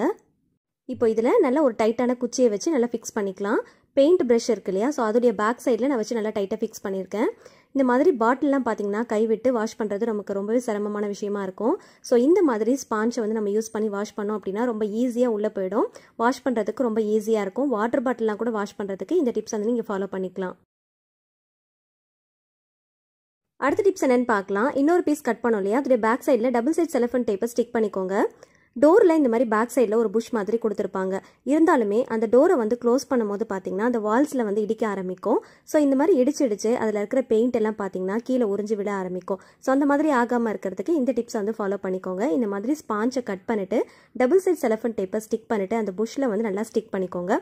இப்போ இதில் நல்லா ஒரு டைட்டான குச்சியை வச்சு நல்லா ஃபிக்ஸ் பண்ணிக்கலாம். பெயிண்ட் ப்ரஷ் இருக்கு இல்லையா, ஸோ அதோடைய பேக் சைடில் நான் வச்சு நல்லா டைட்டாக ஃபிக்ஸ் பண்ணியிருக்கேன். இந்த மாதிரி பாட்டிலெலாம் பார்த்தீங்கன்னா கை விட்டு வாஷ் பண்ணுறது நமக்கு ரொம்பவே சிரமமான விஷயமா இருக்கும். ஸோ இந்த மாதிரி ஸ்பாஞ்சை வந்து நம்ம யூஸ் பண்ணி வாஷ் பண்ணோம் அப்படின்னா ரொம்ப ஈஸியாக உள்ளே போயிடும். வாஷ் பண்ணுறதுக்கு ரொம்ப ஈஸியாக இருக்கும். வாட்டர் பாட்டிலாம் கூட வாஷ் பண்ணுறதுக்கு இந்த டிப்ஸ் வந்து நீங்கள் ஃபாலோ பண்ணிக்கலாம். அடுத்த டிப்ஸ் என்னென்னு பார்க்கலாம். இன்னொரு பீஸ் கட் பண்ணோம் இல்லையா, அதோடைய பேக் சைடில் டபுள் சைட் செலஃபன் டேப்பை ஸ்டிக் பண்ணிக்கோங்க. டோரில் இந்த மாதிரி பேக் சைடில் ஒரு புஷ் மாதிரி கொடுத்துருப்பாங்க. இருந்தாலுமே அந்த டோரை வந்து க்ளோஸ் பண்ணும்போது பார்த்தீங்கன்னா அந்த வால்ஸில் வந்து இடிக்க ஆரம்பிக்கும். ஸோ இந்த மாதிரி இடிச்சு அதில் இருக்கிற பெயிண்ட் எல்லாம் பார்த்தீங்கன்னா கீழே உறிஞ்சு விட ஆரம்பிக்கும். ஸோ அந்த மாதிரி ஆகாமல் இருக்கிறதுக்கு இந்த டிப்ஸ் வந்து ஃபாலோ பண்ணிக்கோங்க. இந்த மாதிரி ஸ்பாஞ்சை கட் பண்ணிவிட்டு டபுள் சைட் செலஃபன் டேப்பை ஸ்டிக் பண்ணிவிட்டு அந்த புஷ்ஷில் வந்து நல்லா ஸ்டிக் பண்ணிக்கோங்க.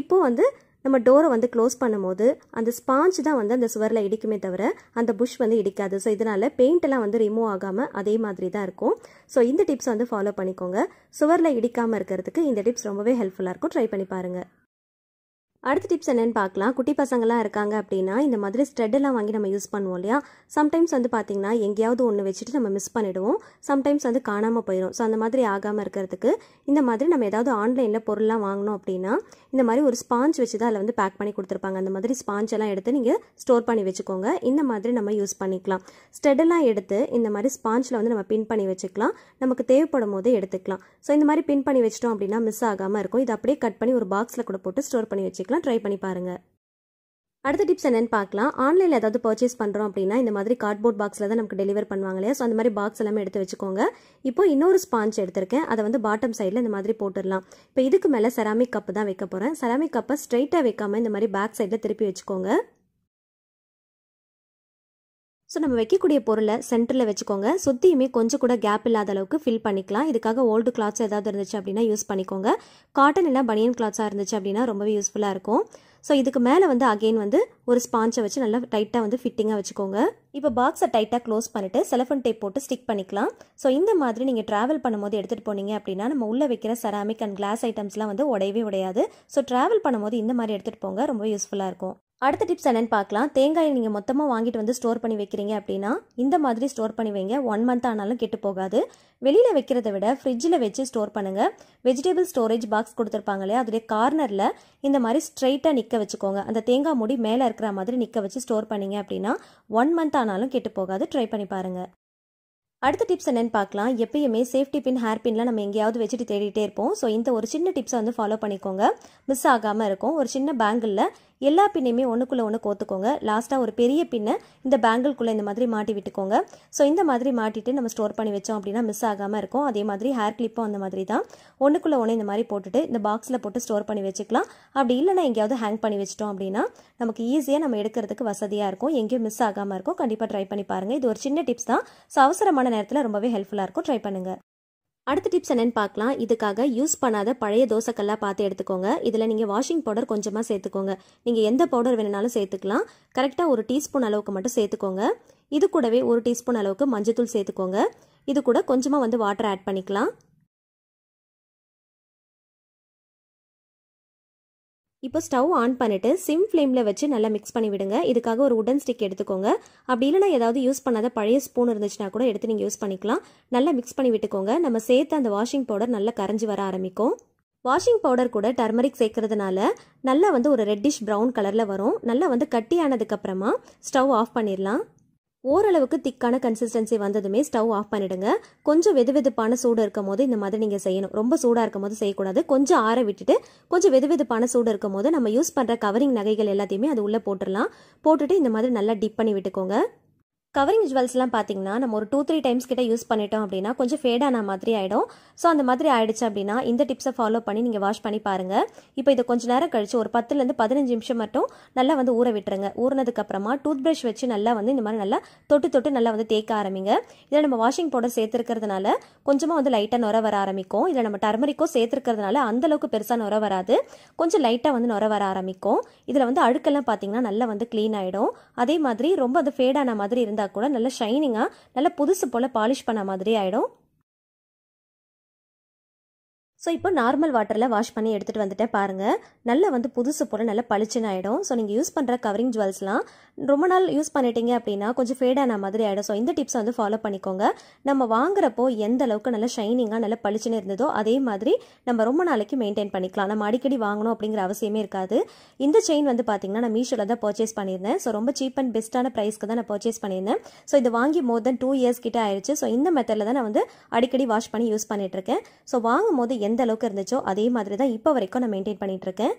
இப்போது வந்து நம்ம டோரை வந்து க்ளோஸ் பண்ணும்போது அந்த ஸ்பாஞ்ச் தான் வந்து அந்த சுவரில் இடிக்குமே தவிர அந்த புஷ் வந்து இடிக்காது. ஸோ இதனால் பெயிண்டெல்லாம் வந்து ரிமூவ் ஆகாமல் அதே மாதிரி தான் இருக்கும். ஸோ இந்த டிப்ஸ் வந்து ஃபாலோ பண்ணிக்கோங்க. சுவரில் இடிக்காமல் இருக்கிறதுக்கு இந்த டிப்ஸ் ரொம்பவே ஹெல்ப்ஃபுல்லாக இருக்கும். ட்ரை பண்ணி பாருங்கள். அடுத்த டிப்ஸ் என்னென்னு பார்க்கலாம். குட்டி பசங்களாம் இருக்காங்க அப்படின்னா இந்த மாதிரி ஸ்ட்ரெட்டெல்லாம் வாங்கி நம்ம யூஸ் பண்ணுவோம் இல்லையா, சம்டைம்ஸ் வந்து பார்த்திங்கன்னா எங்கேயாவது ஒன்று வச்சுட்டு நம்ம மிஸ் பண்ணிவிடுவோம். சம்டைம்ஸ் வந்து காணாமல் போயிடும். ஸோ அந்த மாதிரி ஆகாமல் இருக்கிறதுக்கு இந்த மாதிரி நம்ம ஏதாவது ஆன்லைனில் பொருள்லாம் வாங்கினோம் அப்படின்னா இந்த மாதிரி ஒரு ஸ்பாஞ்ச் வச்சு தான் அதில் வந்து பேக் பண்ணி கொடுத்துருப்பாங்க. அந்த மாதிரி ஸ்பாஞ்செல்லாம் எடுத்து நீங்கள் ஸ்டோர் பண்ணி வச்சுக்கோங்க. இந்த மாதிரி நம்ம யூஸ் பண்ணிக்கலாம். ஸ்ட்ரெட்டெல்லாம் எடுத்து இந்த மாதிரி ஸ்பாஞ்சில் வந்து நம்ம பின் பண்ணி வச்சுக்கலாம். நமக்கு தேவைப்படும் போது எடுத்துக்கலாம். ஸோ இந்த மாதிரி பின் பண்ணி வச்சிட்டோம் அப்படின்னா மிஸ் ஆகாமல் இருக்கும். இதை அப்படியே கட் பண்ணி ஒரு பாக்ஸில் கூட போட்டு ஸ்டோர் பண்ணி வச்சுக்கலாம். ட்ரை பண்ணி பாருங்கள். அடுத்த டிப்ஸ் என்னன்னு பார்க்கலாம். ஆன்லைனில் ஏதாவது பர்ச்சேஸ் பண்ணுறோம் அப்படின்னா இந்த மாதிரி கார்ட்போர்ட் பாக்ஸில் தான் நமக்கு டெலிவர் பண்ணுவாங்க இல்லையா? ஸோ அந்த மாதிரி பாக்ஸ் எல்லாமே எடுத்து வச்சுக்கோங்க. இப்போ இன்னொரு ஸ்பாஞ்ச் எடுத்திருக்கேன். அதை வந்து பாட்டம் சைடில் இந்த மாதிரி போட்டுடலாம். இப்போ இதுக்கு மேலே செராமிக் கப்பு தான் வைக்க போகிறேன். செராமிக் கப்பை ஸ்ட்ரைட்டாக வைக்காமல் இந்த மாதிரி பேக் சைடில் திருப்பி வச்சுக்கோங்க. ஸோ நம்ம வைக்கக்கூடிய பொருளை சென்டரில் வச்சுக்கோங்க. சுற்றியுமே கொஞ்சம் கூட கேப் இல்லாத அளவுக்கு ஃபில் பண்ணிக்கலாம். இதுக்காக ஓல்டு கிளாத்ஸ் ஏதாவது இருந்துச்சு அப்படின்னா யூஸ் பண்ணிக்கோங்க. காட்டன் இல்லை பனியன் கிளாத்ஸாக இருந்துச்சு அப்படின்னா ரொம்பவே யூஸ்ஃபுல்லாக இருக்கும். ஸோ இதுக்கு மேலே வந்து அகெயின் வந்து ஒரு ஸ்பாஞ்சை வச்சு நல்லா டைட்டாக வந்து ஃபிட்டிங்காக வச்சுக்கோங்க. இப்போ பாக்ஸை டைட்டாக க்ளோஸ் பண்ணிவிட்டு செலஃபன் டேப் போட்டு ஸ்டிக் பண்ணிக்கலாம். ஸோ இந்த மாதிரி நீங்கள் ட்ராவல் பண்ணும்போது எடுத்துகிட்டு போனீங்க அப்படின்னா நம்ம உள்ளே வைக்கிற செராமிக் அண்ட் கிளாஸ் ஐட்டம்ஸ்லாம் வந்து உடையவே உடையாது. ஸோ ட்ராவல் பண்ணும்போது இந்த மாதிரி எடுத்துகிட்டு போங்க, ரொம்ப யூஸ்ஃபுல்லாக இருக்கும். அடுத்த டிப்ஸ் என்னன்னு பார்க்கலாம். தேங்காயை நீங்கள் மொத்தமாக வாங்கிட்டு வந்து ஸ்டோர் பண்ணி வைக்கிறீங்க அப்படின்னா இந்த மாதிரி ஸ்டோர் பண்ணி வைங்க. 1 month ஆனாலும் கெட்டு போகாது. வெளியில் வைக்கிறத விட ஃப்ரிட்ஜில் வச்சு ஸ்டோர் பண்ணுங்கள். வெஜிடபிள் ஸ்டோரேஜ் பாக்ஸ் கொடுத்துருப்பாங்க இல்லையா? அதோடைய கார்னரில் இந்த மாதிரி ஸ்ட்ரைட்டாக நிற்க வச்சுக்கோங்க. அந்த தேங்காய் மூடி மேலே இருக்கிற மாதிரி நிற்க வச்சு ஸ்டோர் பண்ணீங்க அப்படின்னா 1 month ஆனாலும் கெட்டு போகாது. ட்ரை பண்ணி பாருங்கள். அடுத்த டிப்ஸ் என்னன்னு பார்க்கலாம். எப்பயுமே சேஃப்டி பின், ஹேர் பின்லாம் நம்ம எங்கேயாவது வச்சுட்டு தேடிட்டே இருப்போம். ஸோ இந்த ஒரு சின்ன டிப்ஸை வந்து ஃபாலோ பண்ணிக்கோங்க. மிஸ் ஆகாமல் இருக்கும். ஒரு சின்ன பேங்கிளில் எல்லா பின்னையுமே ஒன்றுக்குள்ளே ஒன்று கோத்துக்கோங்க. லாஸ்ட்டாக ஒரு பெரிய பின்னை இந்த பேங்கிள்குள்ளே இந்த மாதிரி மாட்டி விட்டுக்கோங்க. ஸோ இந்த மாதிரி மாட்டிட்டு நம்ம ஸ்டோர் பண்ணி வச்சோம் அப்படின்னா மிஸ் ஆகாமல் இருக்கும். அதே மாதிரி ஹேர் கிளிப்பும் அந்த மாதிரி தான். ஒன்றுக்குள்ளே ஒன்று இந்த மாதிரி போட்டுட்டு இந்த பாக்ஸில் போட்டு ஸ்டோர் பண்ணி வச்சுக்கலாம். அப்படி இல்லைனா எங்கேயாவது ஹேங் பண்ணி வச்சிட்டோம் அப்படின்னா நமக்கு ஈஸியாக நம்ம எடுக்கிறதுக்கு வசதியாக இருக்கும். எங்கேயும் மிஸ் ஆகாமல் இருக்கும். கண்டிப்பாக ட்ரை பண்ணி பாருங்கள். இது ஒரு சின்ன டிப்ஸ் தான். ஸோ அவசரமான நேரத்தில் ரொம்பவே ஹெல்ப்ஃபுல்லாக இருக்கும். ட்ரை பண்ணுங்கள். அடுத்த டிப்ஸ் என்னன்னு பார்க்கலாம். இதுக்காக யூஸ் பண்ணாத பழைய தோசைக்கல்லாம் பார்த்து எடுத்துக்கோங்க. இதில் நீங்கள் வாஷிங் பவுடர் கொஞ்சமாக சேர்த்துக்கோங்க. நீங்கள் எந்த பவுடர் வேணுனாலும் சேர்த்துக்கலாம். கரெக்டாக 1 டீஸ்பூன் அளவுக்கு மட்டும் சேர்த்துக்கோங்க. இது கூடவே 1 டீஸ்பூன் அளவுக்கு மஞ்சத்தூள் சேர்த்துக்கோங்க. இது கூட கொஞ்சமாக வந்து வாட்டர் ஆட் பண்ணிக்கலாம். இப்போ ஸ்டவ் ஆன் பண்ணிட்டு சிம் ஃப்ளேமில் வச்சு நல்லா மிக்ஸ் பண்ணி விடுங்க. இதுக்காக ஒரு உடன் ஸ்டிக் எடுத்துக்கோங்க. அப்படி இல்லைனா ஏதாவது யூஸ் பண்ணாத பழைய ஸ்பூன் இருந்துச்சுன்னா கூட எடுத்து நீங்கள் யூஸ் பண்ணிக்கலாம். நல்லா மிக்ஸ் பண்ணி விட்டுக்கோங்க. நம்ம சேர்த்து அந்த வாஷிங் பவுடர் நல்லா கரைஞ்சி வர ஆரம்பிக்கும். வாஷிங் பவுடர் கூட டர்மரிக் சேர்க்கறதுனால நல்லா வந்து ஒரு ரெட்டிஷ் ப்ரௌன் கலரில் வரும். நல்லா வந்து கட்டியானதுக்கப்புறமா ஸ்டவ் ஆஃப் பண்ணிடலாம். ஓரளவுக்கு திக்கான கன்சிஸ்டன்சி வந்ததுமே ஸ்டவ் ஆஃப் பண்ணிடுங்க. கொஞ்சம் வெதுவெதுப்பான சூடு இருக்கும் போது இந்த மாதிரி நீங்கள் செய்யணும். ரொம்ப சூடாக இருக்கும் போது செய்யக்கூடாது. கொஞ்சம் ஆற விட்டுட்டு கொஞ்சம் வெதுவெதுப்பான சூடு இருக்கும் போது நம்ம யூஸ் பண்ணுற கவரிங் நகைகள் எல்லாத்தையுமே அது உள்ளே போட்டுடலாம். போட்டுட்டு இந்த மாதிரி நல்லா டிப் பண்ணி விட்டுக்கோங்க. கவரிங் ஜுவல்ஸ்லாம் பார்த்தீங்கன்னா நம்ம ஒரு 2-3 டைம்ஸ் கிட்ட யூஸ் பண்ணிட்டோம் அப்படின்னா கொஞ்சம் ஃபேடான மாதிரி ஆகிடும். ஸோ அந்த மாதிரி ஆயிடுச்சு அப்படின்னா இந்த டிப்ஸை ஃபாலோ பண்ணி நீங்கள் வாஷ் பண்ணி பாருங்கள். இப்போ இதை கொஞ்சம் நேரம் கழிச்சு ஒரு 10லேருந்து 15 நிமிஷம் மட்டும் நல்லா வந்து ஊற விட்டுருங்க. ஊறினதுக்கப்புறமா டூத் ப்ரஷ் வச்சு நல்லா வந்து இந்த மாதிரி நல்லா தொட்டு நல்லா வந்து தேய்க்க ஆரம்பிங்க. இதில் நம்ம வாஷிங் பவுடர் சேர்த்துருக்கிறதுனால கொஞ்சமாக வந்து லைட்டாக நுர வர ஆரம்பிக்கும். இதில் நம்ம டர்மரிக்கோ சேர்த்துருக்கிறதுனால அந்தளவுக்கு பெருசாக நுர வராது. கொஞ்சம் லைட்டாக வந்து நுர வர ஆரம்பிக்கும். இதில் வந்து அழுக்கெல்லாம் பார்த்தீங்கன்னா நல்லா வந்து க்ளீன் ஆகிடும். அதே மாதிரி ரொம்ப அது ஃபேடான மாதிரி இருந்தால் கூட நல்ல ஷைனிங்கா நல்ல புதுசு போல பாலிஷ் பண்ண மாதிரி ஆயிடும். ஸோ இப்போ நார்மல் வாட்டரில் வாஷ் பண்ணி எடுத்துகிட்டு வந்துட்டேன் பாருங்கள். நல்லா வந்து புதுசு போல் நல்லா பளிச்சுன்னு ஆகிடும். ஸோ நீங்கள் யூஸ் பண்ணுற கவரிங் ஜுவல்ஸ்லாம் ரொம்ப நாள் யூஸ் பண்ணிட்டீங்க அப்படின்னா கொஞ்சம் ஃபேடான மாதிரி ஆகிடும். ஸோ இந்த டிப்ஸை வந்து ஃபாலோ பண்ணிக்கோங்க. நம்ம வாங்குறப்போ எந்த அளவுக்கு நல்லா ஷைனிங்காக நல்லா பளிச்சுன்னு இருந்ததோ அதே மாதிரி நம்ம ரொம்ப நாளைக்கு மெயின்டைன் பண்ணிக்கலாம். நம்ம அடிக்கடி வாங்கணும் அப்படிங்கிற அவசியமே இருக்காது. இந்த செயின் வந்து பார்த்தீங்கன்னா நான் மீஷோவில் தான் பர்ச்சேஸ் பண்ணியிருந்தேன். ஸோ ரொம்ப சீப் அண்ட் பெஸ்ட்டான ப்ரைஸ்க்கு தான் நான் பர்ச்சேஸ் பண்ணியிருந்தேன். ஸோ இது வாங்கி மோர் தென் 2 years கிட்ட ஆயிடுச்சு. ஸோ இந்த மெத்தடில் தான் நான் வந்து அடிக்கடி வாஷ் பண்ணி யூஸ் பண்ணிட்டு இருக்கேன். ஸோ வாங்கும் போது எந்த அளவுக்கு இருந்துச்சோ அதே மாதிரி தான் இப்போ வரைக்கும் நான் மெயின்டைன் பண்ணிட்டு இருக்கேன்.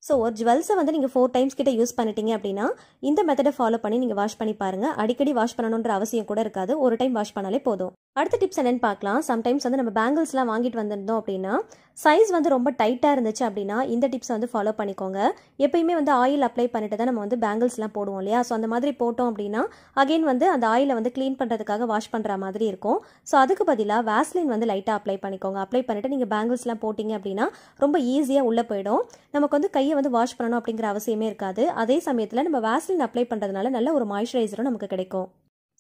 ஸோ ஒரு ஜுவல்ஸை வந்து நீங்கள் 4 times கிட்ட யூஸ் பண்ணிட்டீங்க அப்படின்னா இந்த மெத்தடை ஃபாலோ பண்ணி நீங்கள் வாஷ் பண்ணி பாருங்கள். அடிக்கடி வாஷ் பண்ணணுன்ற அவசியம் கூட இருக்காது. ஒரு டைம் வாஷ் பண்ணாலே போதும். அடுத்த டிப்ஸ் என்னன்னு பார்க்கலாம். சம்டைம்ஸ் வந்து நம்ம பேங்கிள்ஸ்லாம் வாங்கிட்டு வந்திருந்தோம் அப்படின்னா சைஸ் வந்து ரொம்ப டைட்டாக இருந்துச்சு அப்படின்னா இந்த டிப்ஸை வந்து ஃபாலோ பண்ணிக்கோங்க. எப்பயுமே வந்து ஆயில் அப்ளை பண்ணிட்டு தான் நம்ம வந்து பேங்கிள்ஸ்லாம் போடுவோம் இல்லையா? ஸோ அந்த மாதிரி போட்டோம் அப்படின்னா அகைன் வந்து அந்த ஆயிலை வந்து க்ளீன் பண்ணுறதுக்காக வாஷ் பண்ணுற மாதிரி இருக்கும். ஸோ அதுக்கு பதிலாக வேஸ்லின் வந்து லைட்டாக அப்ளை பண்ணிக்கோங்க. அப்ளை பண்ணிட்டு நீங்கள் பேங்கிள்ஸ்லாம் போட்டிங்க அப்படின்னா ரொம்ப ஈஸியாக உள்ளே போயிடும். நமக்கு வந்து கையை வந்து வாஷ் பண்ணணும் அப்படிங்கிற அவசியமே இருக்காது. அதே சமயத்தில் நம்ம வேஸ்லின் அப்ளை பண்ணுறதுனால நல்ல ஒரு மாய்ஸ்சரைசரும் நமக்கு கிடைக்கும்.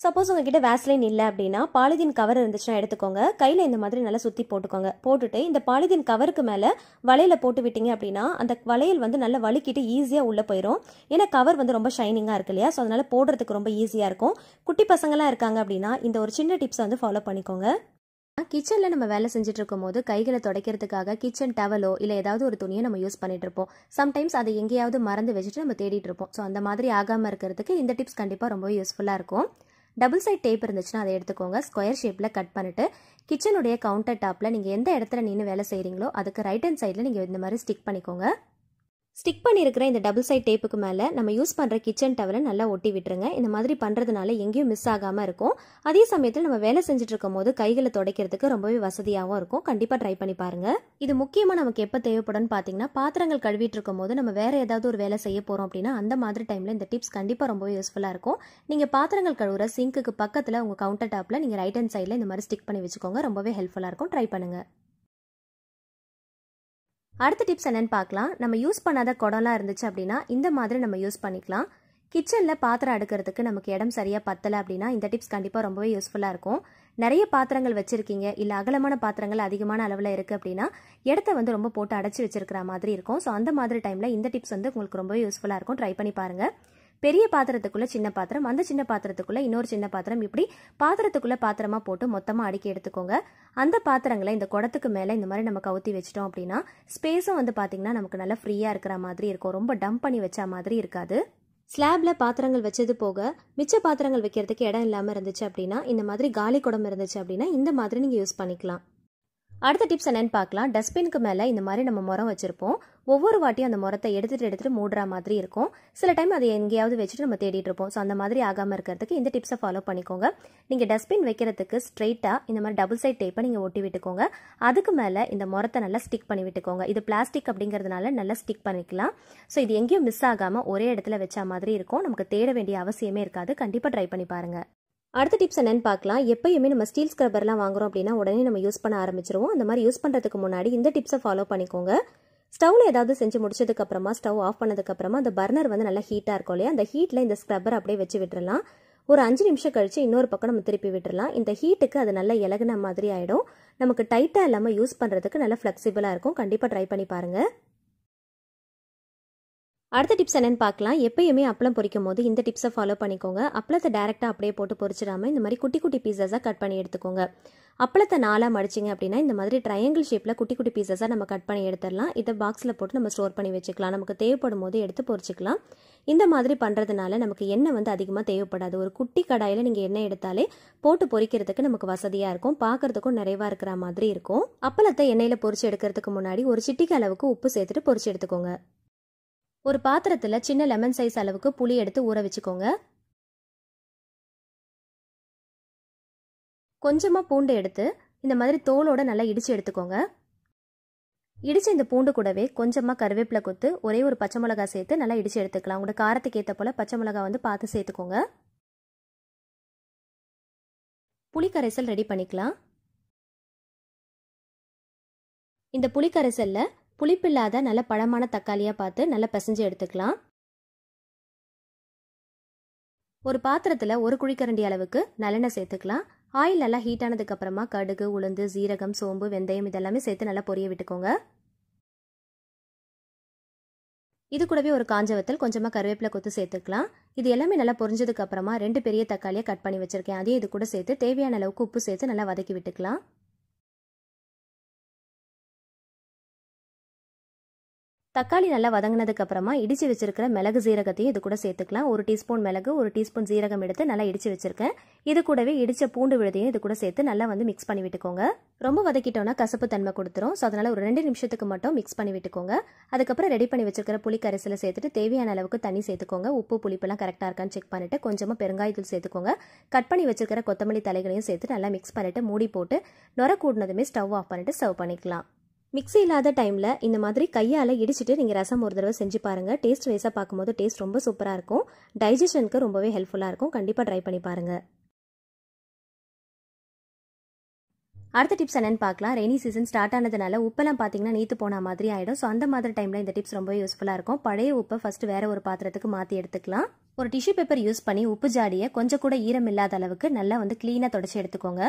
சப்போஸ் உங்ககிட்ட வேஸ்லைன் இல்லை அப்படின்னா பாலிதீன் கவர் இருந்துச்சுன்னா எடுத்துக்கோங்க. கையில் இந்த மாதிரி நல்லா சுற்றி போட்டுக்கோங்க. போட்டுட்டு இந்த பாலிதீன் கவருக்கு மேலே வளையல போட்டு விட்டீங்க அப்படின்னா அந்த வளையல் வந்து நல்லா வலிக்கிட்டு ஈஸியாக உள்ளே போயிடும். ஏன்னா கவர் வந்து ரொம்ப ஷைனிங்காக இருக்கு இல்லையா? ஸோ அதனால் போடுறதுக்கு ரொம்ப ஈஸியாக இருக்கும். குட்டி பசங்களாம் இருக்காங்க அப்படின்னா இந்த ஒரு சின்ன டிப்ஸை வந்து ஃபாலோ பண்ணிக்கோங்க. கிச்சனில் நம்ம வேலை செஞ்சுட்டு இருக்கும் போது கைகளை துடைக்கிறதுக்காக கிச்சன் டவலோ இல்லை ஏதாவது ஒரு துணியை நம்ம யூஸ் பண்ணிட்டு இருப்போம். சம்டைம்ஸ் அதை எங்கேயாவது மறந்து வச்சுட்டு நம்ம தேடிட்டு இருப்போம். ஸோ அந்த மாதிரி ஆகாமல் இருக்கிறதுக்கு இந்த டிப்ஸ் கண்டிப்பாக ரொம்ப யூஸ்ஃபுல்லாக இருக்கும். டபுள் சைட் டேப் இருந்துச்சுன்னா அதை எடுத்துக்கோங்க. ஸ்கொயர் ஷேப்பில் கட் பண்ணிட்டு கிச்சனுடைய கவுண்டர் டாப்பில் நீங்கள் எந்த இடத்துல நின்று வேலை செய்கிறீங்களோ அதுக்கு ரைட் ஹேண்ட் சைடில் நீங்கள் இந்த மாதிரி ஸ்டிக் பண்ணிக்கோங்க. ஸ்டிக் பண்ணியிருக்கிற இந்த டபுள் சைட் டேப்புக்கு மேலே நம்ம யூஸ் பண்ணுற கிச்சன் டவலை நல்லா ஒட்டி விட்டுருங்க. இந்த மாதிரி பண்ணுறதுனால எங்கேயும் மிஸ் ஆகாமல் இருக்கும். அதே சமயத்தில் நம்ம வேலை செஞ்சுட்டு இருக்கும் போது கைகளை துடைக்கிறதுக்கு ரொம்பவே வசதியாகவும் இருக்கும். கண்டிப்பாக ட்ரை பண்ணி பாருங்கள். இது முக்கியமாக நமக்கு எப்போ தேவைப்படும்னு பார்த்தீங்கன்னா, பாத்திரங்கள் கழுவிட்டு இருக்கும் போது நம்ம வேறு ஏதாவது ஒரு வேலை செய்ய போகிறோம் அப்படின்னா அந்த மாதிரி டைமில் இந்த டிப்ஸ் கண்டிப்பாக ரொம்பவே யூஸ்ஃபுல்லாக இருக்கும். நீங்கள் பாத்திரங்கள் கழுவுற சிங்க்குக்கு பக்கத்தில் உங்கள் கவுண்டர் டாப்பில் நீங்கள் ரைட் ஹேண்ட் சைடில் இந்த மாதிரி ஸ்டிக் பண்ணி வச்சுக்கோங்க. ரொம்பவே ஹெல்ப்ஃபுல்லாக இருக்கும். ட்ரை பண்ணுங்கள். அடுத்த டிப்ஸ் என்னன்னு பார்க்கலாம். நம்ம யூஸ் பண்ணாத குடம்லாம் இருந்துச்சு அப்படின்னா இந்த மாதிரி நம்ம யூஸ் பண்ணிக்கலாம். கிச்சனில் பாத்திரம் அடுக்கிறதுக்கு நமக்கு இடம் சரியாக பத்தலை அப்படின்னா இந்த டிப்ஸ் கண்டிப்பாக ரொம்பவே யூஸ்ஃபுல்லாக இருக்கும். நிறைய பாத்திரங்கள் வச்சுருக்கீங்க, இல்லை அகலமான பாத்திரங்கள் அதிகமான அளவில் இருக்குது அப்படின்னா இடத்த வந்து ரொம்ப போட்டு அடைச்சி வச்சிருக்கிற மாதிரி இருக்கும். ஸோ அந்த மாதிரி டைமில் இந்த டிப்ஸ் வந்து உங்களுக்கு ரொம்பவே யூஸ்ஃபுல்லாக இருக்கும். ட்ரை பண்ணி பாருங்கள். பெரிய பாத்திரத்துக்குள்ளே சின்ன பாத்திரம், அந்த சின்ன பாத்திரத்துக்குள்ளே இன்னொரு சின்ன பாத்திரம், இப்படி பாத்திரத்துக்குள்ளே பாத்திரமாக போட்டு மொத்தமாக அடுக்கி எடுத்துக்கோங்க. அந்த பாத்திரங்களை இந்த குடத்துக்கு மேலே இந்த மாதிரி நம்ம கவுத்தி வச்சிட்டோம் அப்படின்னா ஸ்பேஸும் வந்து பார்த்திங்கன்னா நமக்கு நல்லா ஃப்ரீயாக இருக்கிற மாதிரி இருக்கும். ரொம்ப டம்ப் பண்ணி வச்ச மாதிரி இருக்காது. ஸ்லாபில் பாத்திரங்கள் வச்சது போக மிச்ச பாத்திரங்கள் வைக்கிறதுக்கு இடம் இல்லாமல் இருந்துச்சு அப்படின்னா இந்த மாதிரி காலி குடம் இருந்துச்சு அப்படின்னா இந்த மாதிரி நீங்கள் யூஸ் பண்ணிக்கலாம். அடுத்த டிப்ஸ் என்னன்னு பார்க்கலாம். டஸ்ட்பினுக்கு மேலே இந்த மாதிரி நம்ம முறம் வச்சிருப்போம். ஒவ்வொரு வாட்டியும் அந்த முறத்தை எடுத்துட்டு மூடுற மாதிரி இருக்கும். சில டைம் அதை எங்கேயாவது வச்சுட்டு நம்ம தேடிட்டு இருப்போம். ஸோ அந்த மாதிரி ஆகாமல் இருக்கிறதுக்கு இந்த டிப்ஸை ஃபாலோ பண்ணிக்கோங்க. நீங்கள் டஸ்ட்பின் வைக்கிறதுக்கு ஸ்ட்ரெயிட்டாக இந்த மாதிரி டபுள் சைட் டேப்பை நீங்கள் ஒட்டி விட்டுக்கோங்க. அதுக்கு மேலே இந்த முறத்தை நல்லா ஸ்டிக் பண்ணி விட்டுக்கோங்க. இது பிளாஸ்டிக் அப்படிங்கிறதுனால நல்லா ஸ்டிக் பண்ணிக்கலாம். ஸோ இது எங்கேயும் மிஸ் ஆகாமல் ஒரே இடத்துல வச்ச மாதிரி இருக்கும். நமக்கு தேட வேண்டிய அவசியமே இருக்காது. கண்டிப்பாக ட்ரை பண்ணி பாருங்கள். அடுத்த டிப்ஸ் என்னன்னு பார்க்கலாம். எப்பயுமே நம்ம ஸ்டீல் ஸ்க்ரப்பர்லாம் வாங்குறோம் அப்படின்னா உடனே நம்ம யூஸ் பண்ண ஆரம்பிச்சிருவோம். அந்த மாதிரி யூஸ் பண்ணுறதுக்கு முன்னாடி இந்த டிப்ஸை ஃபாலோ பண்ணிக்கோங்க. ஸ்டவ்வில் ஏதாவது செஞ்சு முடிச்சதுக்கு அப்புறமா ஸ்டவ் ஆஃப் பண்ணதுக்கு அப்புறமா அந்த பர்னர் வந்து நல்லா ஹீட்டாக இருக்கும் இல்லையா, அந்த ஹீட்டில் இந்த ஸ்க்ரப்பர் அப்படியே வச்சு விட்டுறலாம். ஒரு 5 நிமிஷம் கழிச்சு இன்னொரு பக்கம் நம்ம திருப்பி விட்டுறலாம். இந்த ஹீட்டுக்கு அது நல்லா இலகுன மாதிரி ஆகிடும். நமக்கு டைட்டாக இல்லாமல் யூஸ் பண்ணுறதுக்கு நல்லா ஃப்ளெக்சிபிளாக இருக்கும். கண்டிப்பாக ட்ரை பண்ணி பாருங்கள். அடுத்த டிப்ஸ் என்னன்னு பார்க்கலாம். எப்பயுமே அப்பளம் பொரிக்கும் போது இந்த டிப்ஸை ஃபாலோ பண்ணிக்கோங்க. அப்பளத்தை டேரெக்டாக அப்படியே போட்டு பொரிச்சிடாமல் இந்த மாதிரி குட்டி குட்டி பீசஸாக கட் பண்ணி எடுத்துக்கோங்க. அப்பளத்தை 4 மடிச்சிங்க அப்படின்னா இந்த மாதிரி ட்ரையாங்கிள் ஷேப்பில் குட்டி குட்டி பீசஸாக நம்ம கட் பண்ணி எடுத்துடலாம். இதை பாக்ஸில் போட்டு நம்ம ஸ்டோர் பண்ணி வச்சுக்கலாம். நமக்கு தேவைப்படும் போது எடுத்து பொரிச்சிக்கலாம். இந்த மாதிரி பண்ணுறதுனால நமக்கு எண்ணெய் வந்து அதிகமாக தேவைப்படாது. ஒரு குட்டி கடாயில் நீங்கள் எண்ணெய் எடுத்தாலே போட்டு பொரிக்கிறதுக்கு நமக்கு வசதியாக இருக்கும். பார்க்கறதுக்கும் நிறைவாக இருக்கிற மாதிரி இருக்கும். அப்பளத்தை எண்ணெயில் பொரிச்சு எடுக்கிறதுக்கு முன்னாடி ஒரு சிட்டிக்கு அளவுக்கு உப்பு சேர்த்துட்டு பொரிச்சு எடுத்துக்கோங்க. ஒரு பாத்திரத்தில் சின்ன லெமன் சைஸ் அளவுக்கு புளி எடுத்து ஊற வச்சுக்கோங்க. கொஞ்சமாக பூண்டு எடுத்து இந்த மாதிரி தோலோட நல்லா இடித்து எடுத்துக்கோங்க. இடித்த இந்த பூண்டு கூடவே கொஞ்சமாக கருவேப்பிலை கொத்து, ஒரே ஒரு பச்சை மிளகா சேர்த்து நல்லா இடித்து எடுத்துக்கலாம். உங்களோட காரத்துக்கு ஏற்ற போல் பச்சை மிளகா வந்து பார்த்து சேர்த்துக்கோங்க. புளி கரைசல் ரெடி பண்ணிக்கலாம். இந்த புளி கரைசலில் புளிப்பில்லாத நல்ல பழமான தக்காளியாக பார்த்து நல்லா பிசைஞ்சு எடுத்துக்கலாம். ஒரு பாத்திரத்தில் ஒரு குழிக்கரண்டி அளவுக்கு நல்லெண்ணெய் சேர்த்துக்கலாம். ஆயில் நல்லா ஹீட் ஆனதுக்கு அப்புறமா கடுகு, உளுந்து, சீரகம், சோம்பு, வெந்தயம் இதெல்லாமே சேர்த்து நல்லா பொரிய விட்டுக்கோங்க. இது கூடவே ஒரு காஞ்ச வத்தல், கொஞ்சமாக கருவேப்பிலை கொத்து சேர்த்துக்கலாம். இது எல்லாமே நல்லா பொரிஞ்சதுக்கு அப்புறமா 2 பெரிய தக்காளியை கட் பண்ணி வச்சிருக்கேன். அதே இது கூட சேர்த்து தேவையான அளவுக்கு உப்பு சேர்த்து நல்லா வதக்கி விட்டுக்கலாம். தக்காளி நல்லா வதங்கினதுக்கு அப்புறமா இடிச்சு வச்சிருக்கிற மிளகு சீரகத்தையும் இது கூட சேர்த்துக்கலாம். 1 டீஸ்பூன் மிளகு, 1 டீஸ்பூன் சீரகம் எடுத்து நல்லா இடிச்சு வச்சிருக்கேன். இது கூடவே இடிச்ச பூண்டு விழுதையும் இது கூட சேர்த்து நல்லா வந்து மிக்ஸ் பண்ணி விட்டுக்கோங்க. ரொம்ப வதக்கிட்டோம்னா கசப்பு தன்மை கொடுத்துரும். ஸோ அதனால ஒரு 2 நிமிஷத்துக்கு மட்டும் மிக்ஸ் பண்ணி விட்டுக்கோங்க. அதுக்கப்புறம் ரெடி பண்ணி வச்சிருக்கிற புளி கரைசலை சேர்த்துட்டு தேவையான அளவுக்கு தண்ணி சேர்த்துக்கோங்க. உப்பு புளிப்பெல்லாம் கரெக்டாக இருக்கான்னு செக் பண்ணிட்டு கொஞ்சமாக பெருங்காயத்தூள் சேர்த்துக்கோங்க. கட் பண்ணி வச்சிருக்கிற கொத்தமல்லி தலைகளையும் சேர்த்து நல்லா மிக்ஸ் பண்ணிட்டு மூடி போட்டு நுர கூடினதுமே ஸ்டவ் ஆஃப் பண்ணிட்டு சர்வ் பண்ணிக்கலாம். மிக்ஸி இல்லாத டைமில் இந்த மாதிரி கையால் இடிச்சிட்டு நீங்கள் ரசம் ஒரு தடவை செஞ்சு பாருங்கள். டேஸ்ட் வைஸாக பார்க்கும்போது டேஸ்ட் ரொம்ப சூப்பராக இருக்கும். டைஜஷனுக்கு ரொம்பவே ஹெல்ப்ஃபுல்லாக இருக்கும். கண்டிப்பாக ட்ரை பண்ணி பாருங்கள். அடுத்த டிப்ஸ் என்னன்னு பார்க்கலாம். ரெய்னி சீசன் ஸ்டார்ட் ஆனதுனால உப்பெல்லாம் பார்த்தீங்கன்னா நீத்து போன மாதிரி ஆகிடும். ஸோ அந்த மாதிரி டைமில் இந்த டிப்ஸ் ரொம்ப யூஸ்ஃபுல்லாக இருக்கும். பழைய உப்பை ஃபஸ்ட்டு வேறு ஒரு பாத்திரத்துக்கு மாற்றி எடுத்துக்கலாம். ஒரு டிஷ்யூ பேப்பர் யூஸ் பண்ணி உப்பு ஜாடியை கொஞ்சம் கூட ஈரம் இல்லாத அளவுக்கு நல்லா வந்து க்ளீனாக தொடச்சி எடுத்துக்கோங்க.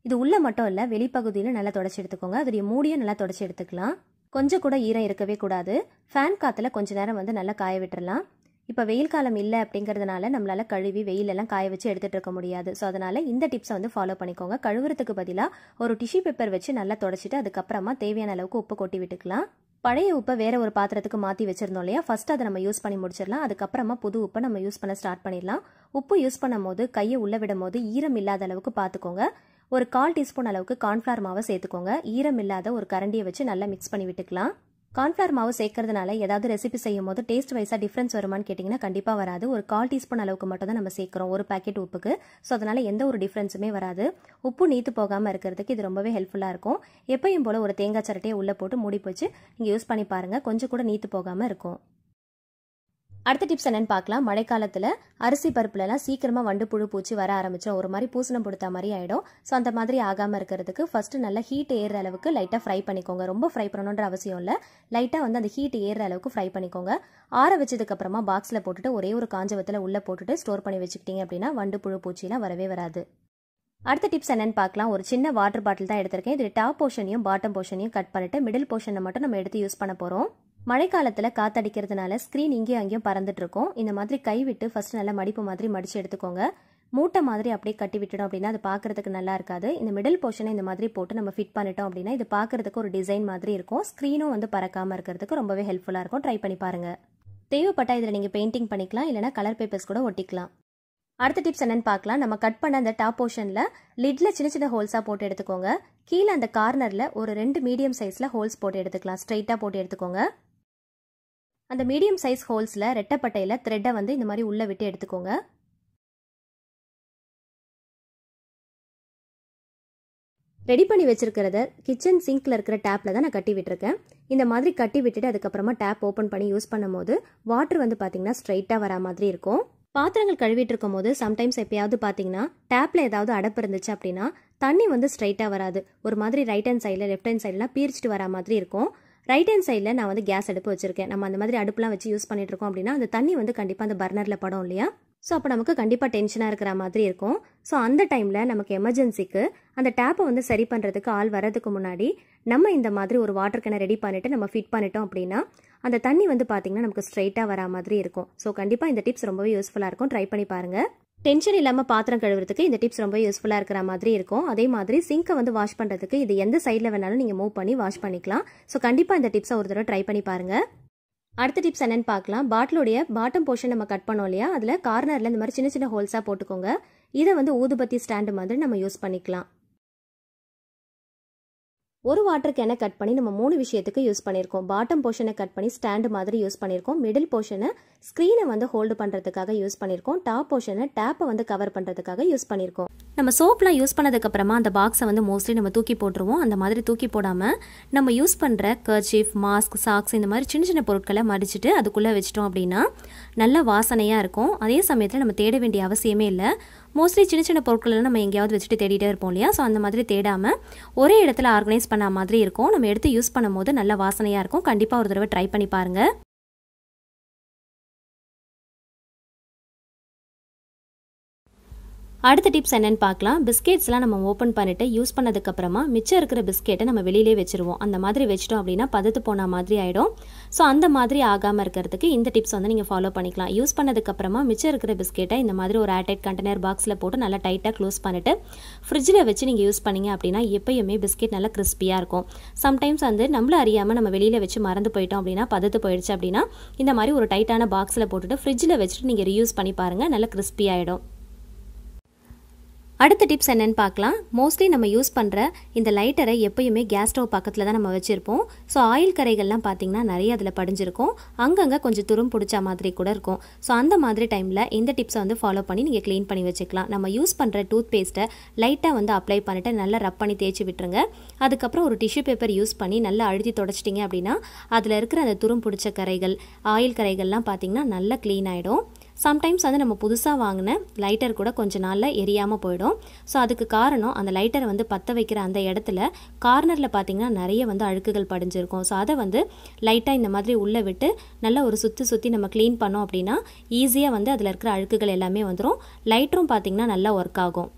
இது உள்ள மட்டும் இல்லை, வெளிப்பகுதியில் நல்லா தொடச்சி எடுத்துக்கோங்க. அதோடைய மூடியை நல்லா தொடச்சி எடுத்துக்கலாம். கொஞ்சம் கூட ஈரம் இருக்கவே கூடாது. ஃபேன் காற்றுல கொஞ்ச நேரம் வந்து நல்லா காய விட்டுறலாம். இப்போ வெயில் காலம் இல்லை அப்படிங்கிறதுனால நம்மளால கழுவி வெயிலெல்லாம் காய வச்சு எடுத்துகிட்டு இருக்க முடியாது. ஸோ அதனால் இந்த டிப்ஸை வந்து ஃபாலோ பண்ணிக்கோங்க. கழுவுறதுக்கு பதிலாக ஒரு டிஷ்யூ பேப்பர் வச்சு நல்லா தொடச்சிட்டு அதுக்கப்புறமா தேவையான அளவுக்கு உப்பு கொட்டி விட்டுக்கலாம். பழைய உப்பை வேறு ஒரு பாத்திரத்துக்கு மாற்றி வச்சிருந்தோம் இல்லையா, ஃபஸ்ட்டு அதை நம்ம யூஸ் பண்ணி முடிச்சிடலாம். அதுக்கப்புறமா புது உப்பை நம்ம யூஸ் பண்ண ஸ்டார்ட் பண்ணிடலாம். உப்பு யூஸ் பண்ணும் போது கையை உள்ளே விடும் போது ஈரம் இல்லாத அளவுக்கு பார்த்துக்கோங்க. ஒரு 1/4 டீஸ்பூன் அளவுக்கு கார்ன்ஃப்ளவர் மாவை சேர்த்துக்கோங்க. ஈரம் இல்லாத ஒரு கரண்டியை வச்சு நல்லா மிக்ஸ் பண்ணி விட்டுக்கலாம். கார்ன்ஃப்ளவர் மாவு சேர்க்கறதுனால ஏதாவது ரெசிபி செய்யும் போது டேஸ்ட் வைஸாக டிஃப்ரென்ஸ் வருமானு கேட்டிங்கன்னா கண்டிப்பாக வராது. ஒரு 1/4 டீஸ்பூன் அளவுக்கு மட்டும் தான் நம்ம சேர்க்குறோம் ஒரு பேக்கெட் உப்புக்கு. ஸோ அதனால் எந்த ஒரு டிஃப்ரென்ஸுமே வராது. உப்பு நீத்து போகாமல் இருக்கிறதுக்கு இது ரொம்பவே ஹெல்ப்ஃபுல்லாக இருக்கும். எப்பயும் போல் ஒரு தேங்காய் சரட்டையை உள்ளே போட்டு மூடி போச்சு நீங்கள் யூஸ் பண்ணி பாருங்கள், கொஞ்சம் கூட நீத்து போகாமல் இருக்கும். அடுத்த டிப்ஸ் என்னன்னு பார்க்கலாம். மழைக்காலத்தில் அரிசி பருப்புலலாம் சீக்கிரமாக வண்டு புழு பூச்சி வர ஆரம்பிச்சிடும். ஒரு மாதிரி பூசணம் கொடுத்த மாதிரி ஆகிடும். ஸோ அந்த மாதிரி ஆகாமல் இருக்கிறதுக்கு ஃபஸ்ட்டு நல்லா ஹீட் ஏறுற அளவுக்கு லைட்டாக ஃப்ரை பண்ணிக்கோங்க. ரொம்ப ஃப்ரை பண்ணணுன்ற அவசியம் இல்லை. லைட்டாக வந்து அந்த ஹீட் ஏறுற அளவுக்கு ஃப்ரை பண்ணிக்கோங்க. ஆற வச்சதுக்கப்புறமா பாக்ஸில் போட்டுட்டு ஒரே ஒரு காஞ்சவத்தில் உள்ளே போட்டுட்டு ஸ்டோர் பண்ணி வச்சுக்கிட்டீங்க அப்படின்னா வண்டு புழு பூச்சிலாம் வரவே வராது. அடுத்த டிப்ஸ் என்னன்னு பார்க்கலாம். ஒரு சின்ன வாட்டர் பாட்டில் தான் எடுத்திருக்கேன். இது டாப் போர்ஷனையும் பாட்டம் போர்ஷனையும் கட் பண்ணிட்டு மிடில் போர்ஷனை மட்டும் நம்ம எடுத்து யூஸ் பண்ண போகிறோம். மழைக்காலத்தில் காத்தடிக்கிறதுனால ஸ்க்ரீன் இங்கேயும் அங்கேயும் பறந்துட்டு இருக்கும். இந்த மாதிரி கை விட்டு ஃபர்ஸ்ட் நல்லா மடிப்பு மாதிரி மடிச்சு எடுத்துக்கோங்க. மூட்டை மாதிரி அப்படியே கட்டி விட்டுடும் அப்படின்னா அது பார்க்கறதுக்கு நல்லா இருக்காது. இந்த மிடில் போர்ஷனை இந்த மாதிரி போட்டு நம்ம ஃபிட் பண்ணிட்டோம் அப்படின்னா இது பார்க்கறதுக்கு ஒரு டிசைன் மாதிரி இருக்கும். ஸ்க்ரீனும் வந்து பறக்காமல் இருக்கிறதுக்கு ரொம்பவே ஹெல்ப்ஃபுல்லாக இருக்கும். ட்ரை பண்ணி பாருங்க. தேவைப்பட்டா இதில் நீங்கள் பெயிண்டிங் பண்ணிக்கலாம், இல்லைனா கலர் பேப்பர்ஸ் கூட ஒட்டிக்கலாம். அடுத்த டிப்ஸ் என்னன்னு பார்க்கலாம். நம்ம கட் பண்ண அந்த டாப் போர்ஷனில் லிட்ல சின்ன சின்ன ஹோல்ஸாக போட்டு எடுத்துக்கோங்க. கீழே அந்த கார்னரில் ஒரு 2 மீடியம் சைஸில் ஹோல்ஸ் போட்டு எடுத்துக்கலாம். ஸ்ட்ரைட்டாக போட்டு எடுத்துக்கோங்க. அந்த மீடியம் சைஸ் ஹோல்ஸில் ரெட்டப்பட்டையில் த்ரெட்டை வந்து இந்த மாதிரி உள்ளே விட்டு எடுத்துக்கோங்க. ரெடி பண்ணி வச்சிருக்கிறத கிச்சன் சிங்க்ல இருக்கிற டேப்ல தான் நான் கட்டி விட்டுருக்கேன். இந்த மாதிரி கட்டி விட்டுட்டு அதுக்கப்புறமா டேப் ஓப்பன் பண்ணி யூஸ் பண்ணும்போது வாட்டர் வந்து பார்த்தீங்கன்னா ஸ்ட்ரைட்டாக வரா மாதிரி இருக்கும். பாத்திரங்கள் கழுவிட்டு இருக்கும் போது சம்டைம்ஸ் எப்பயாவது பார்த்தீங்கன்னா டேப்ல ஏதாவது அடப்பு இருந்துச்சு அப்படின்னா தண்ணி வந்து ஸ்ட்ரைட்டாக வராது. ஒரு மாதிரி ரைட் ஹேண்ட் சைடில் லெஃப்ட் ஹேண்ட் சைட்லாம் பீரிச்சிட்டு வரா மாதிரி இருக்கும். ரைட் ஹேண்ட் சைடில் நான் வந்து கேஸ் அடுப்பு வச்சிருக்கேன். நம்ம அந்த மாதிரி அடுப்புலாம் வச்சு யூஸ் பண்ணிட்டு இருக்கோம் அப்படின்னா அந்த தண்ணி வந்து கண்டிப்பாக அந்த பர்னரில் படும் இல்லையா? ஸோ அப்போ நமக்கு கண்டிப்பாக டென்ஷனாக இருக்கிற மாதிரி இருக்கும். ஸோ அந்த டைமில் நமக்கு எமர்ஜென்சிக்கு அந்த டேப்பை வந்து சரி பண்ணுறதுக்கு ஆள் வரதுக்கு முன்னாடி நம்ம இந்த மாதிரி ஒரு வாட்டர் கேனை ரெடி பண்ணிவிட்டு நம்ம ஃபிட் பண்ணிட்டோம் அப்படின்னா அந்த தண்ணி வந்து பார்த்திங்கன்னா நமக்கு ஸ்ட்ரைட்டாக வரா மாதிரி இருக்கும். ஸோ கண்டிப்பாக இந்த டிப்ஸ் ரொம்பவே யூஸ்ஃபுல்லாக இருக்கும். ட்ரை பண்ணி பாருங்கள். டென்ஷன் இல்லாமல் பாத்திரம் கழுவுறதுக்கு இந்த டிப்ஸ் ரொம்ப யூஸ்ஃபுல்லாக இருக்கிற மாதிரி இருக்கும். அதே மாதிரி சிங்கை வந்து வாஷ் பண்ணுறதுக்கு இது எந்த சைடில் வேணாலும் நீங்கள் மூவ் பண்ணி வாஷ் பண்ணிக்கலாம். ஸோ கண்டிப்பாக இந்த டிப்ஸை ஒரு தடவை ட்ரை பண்ணி பாருங்கள். அடுத்த டிப்ஸ் என்னன்னு பார்க்கலாம். பாட்டிலோடைய பாட்டம் போர்ஷன் நம்ம கட் பண்ணோம் இல்லையா, அதில் கார்னரில் இந்த மாதிரி சின்ன சின்ன ஹோல்ஸாக போட்டுக்கோங்க. இதை வந்து ஊதுபத்தி ஸ்டாண்டு மாதிரி நம்ம யூஸ் பண்ணிக்கலாம். ஒரு வாட்டர் கேனை கட் பண்ணி நம்ம 3 விஷயத்துக்கு யூஸ் பண்ணியிருக்கோம். பாட்டம் போர்ஷனை கட் பண்ணி ஸ்டாண்டு மாதிரி யூஸ் பண்ணியிருக்கோம். மிடில் போர்ஷனை ஸ்க்ரீனை வந்து ஹோல்டு பண்ணுறதுக்காக யூஸ் பண்ணியிருக்கோம். டாப் போர்ஷனை டேப்பை வந்து கவர் பண்ணுறதுக்காக யூஸ் பண்ணியிருக்கோம். நம்ம சோப்லாம் யூஸ் பண்ணதுக்கப்புறமா அந்த பாக்ஸை வந்து மோஸ்ட்லி நம்ம தூக்கி போட்டுருவோம். அந்த மாதிரி தூக்கி போடாமல் நம்ம யூஸ் பண்ணுற கர்ச்சீஃப், மாஸ்க், சாக்ஸ் இந்த மாதிரி சின்ன சின்ன பொருட்களை மடிச்சுட்டு அதுக்குள்ளே வச்சிட்டோம் அப்படின்னா நல்ல வாசனையாக இருக்கும். அதே சமயத்தில் நம்ம தேட வேண்டிய அவசியமே இல்லை. மோஸ்ட்லி சின்ன சின்ன பொருட்களெல்லாம் நம்ம எங்கேயாவது வச்சுட்டு தேடிட்டே இருப்போம் இல்லையா? ஸோ அந்த மாதிரி தேடாமல் ஒரே இடத்துல ஆர்கனைஸ் பண்ண மாதிரி இருக்கும். நம்ம எடுத்து யூஸ் பண்ணும்போது நல்ல வாசனையாக இருக்கும். கண்டிப்பாக ஒரு தடவை ட்ரை பண்ணி பாருங்கள். அடுத்த டிப்ஸ் என்னன்னு பார்க்கலாம். பிஸ்கெட்ஸ்லாம் நம்ம ஓப்பன் பண்ணிட்டு யூஸ் பண்ணதுக்கப்புறமா மிச்சம் இருக்கிற பிஸ்கெட்டை நம்ம வெளியிலே வச்சுருவோம். அந்த மாதிரி வச்சிட்டோம் அப்படின்னா பதத்து போன மாதிரி ஆகிடும். ஸோ அந்த மாதிரி ஆகாமல் இருக்கிறதுக்கு இந்த டிப்ஸ் வந்து நீங்கள் ஃபாலோ பண்ணிக்கலாம். யூஸ் பண்ணதுக்கப்புறமா மிச்சம் இருக்கிற பிஸ்கெட்டை இந்த மாதிரி ஒரு ஏர்டைட் கண்டெய்னர் பாக்ஸில் போட்டு நல்லா டைட்டாக க்ளோஸ் பண்ணிவிட்டு ஃப்ரிட்ஜில் வச்சு நீங்கள் யூஸ் பண்ணிங்க அப்படின்னா எப்பயுமே பிஸ்கெட் நல்லா கிறிஸ்பியாக இருக்கும். சம்டைம்ஸ் வந்து நம்மள அறியாமல் நம்ம வெளியில் வச்சு மறந்து போயிட்டோம் அப்படின்னா பதத்து போயிடுச்சு அப்படின்னா இந்த மாதிரி ஒரு டைட்டான பாக்ஸில் போட்டுட்டு ஃப்ரிட்ஜில் வச்சுட்டு நீங்கள் ரீயூஸ் பண்ணி பாருங்கள், நல்லா கிறிஸ்பி ஆகிடும். அடுத்த டிப்ஸ் என்னன்னு பார்க்கலாம். மோஸ்ட்லி நம்ம யூஸ் பண்ணுற இந்த லைட்டரை எப்பயுமே கேஸ் ஸ்டவ் பக்கத்தில் தான் நம்ம வச்சுருப்போம். ஸோ ஆயில் கரைகள்லாம் பார்த்திங்கன்னா நிறைய அதில் படிஞ்சிருக்கும். அங்கங்கே கொஞ்சம் துரும் பிடிச்ச மாதிரி கூட இருக்கும். ஸோ அந்த மாதிரி டைமில் இந்த டிப்ஸை வந்து ஃபாலோ பண்ணி நீங்கள் க்ளீன் பண்ணி வச்சுக்கலாம். நம்ம யூஸ் பண்ணுற டூத் பேஸ்ட்டை லைட்டாக வந்து அப்ளை பண்ணிவிட்டு நல்லா ரப் பண்ணி தேய்ச்சி விட்டுருங்க. அதுக்கப்புறம் ஒரு டிஷ்யூ பேப்பர் யூஸ் பண்ணி நல்லா அழுத்தி தொடச்சிட்டிங்க அப்படின்னா அதில் இருக்கிற அந்த துரும் பிடிச்ச கரைகள், ஆயில் கரைகள்லாம் பார்த்திங்கன்னா நல்லா க்ளீன் ஆகிடும். சம்டைம்ஸ் வந்து நம்ம புதுசாக வாங்கின லைட்டர் கூட கொஞ்சம் நாளில் எரியாமல் போயிடும். ஸோ அதுக்கு காரணம் அந்த லைட்டரை வந்து பற்ற வைக்கிற அந்த இடத்துல கார்னரில் பார்த்திங்கன்னா நிறைய வந்து அழுக்குகள் படிஞ்சிருக்கும். ஸோ அதை வந்து லைட்டாக இந்த மாதிரி உள்ளே விட்டு நல்லா ஒரு சுற்றி நம்ம க்ளீன் பண்ணோம் அப்படின்னா ஈஸியாக வந்து அதில் இருக்கிற அழுக்குகள் எல்லாமே வந்துடும். லைட்டரும் பார்த்திங்கன்னா நல்லா ஒர்க் ஆகும்.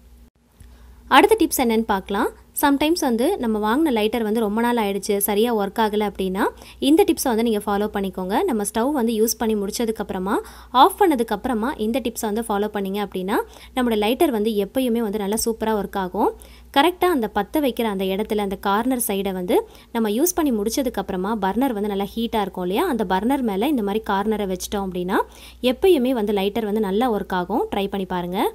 அடுத்த டிப்ஸ் என்னன்னு பார்க்கலாம். சம்டைம்ஸ் வந்து நம்ம வாங்கின லைட்டர் வந்து ரொம்ப நாள் ஆயிடுச்சு, சரியாக ஒர்க் ஆகலை அப்படின்னா இந்த டிப்ஸை வந்து நீங்கள் ஃபாலோ பண்ணிக்கோங்க. நம்ம ஸ்டவ் வந்து யூஸ் பண்ணி முடிச்சதுக்கப்புறமா ஆஃப் பண்ணதுக்கப்புறமா இந்த டிப்ஸை வந்து ஃபாலோ பண்ணிங்க அப்படின்னா நம்மளோட லைட்டர் வந்து எப்பயுமே வந்து நல்லா சூப்பராக ஒர்க் ஆகும். கரெக்டாக அந்த பற்ற வைக்கிற அந்த இடத்துல அந்த கார்னர் சைடை வந்து நம்ம யூஸ் பண்ணி முடிச்சதுக்கப்புறமா பர்னர் வந்து நல்லா ஹீட்டாக இருக்கும் இல்லையா, அந்த பர்னர் மேலே இந்த மாதிரி கார்னரை வச்சிட்டோம் அப்படின்னா எப்பயுமே வந்து லைட்டர் வந்து நல்லா ஒர்க் ஆகும். ட்ரை பண்ணி பாருங்கள்.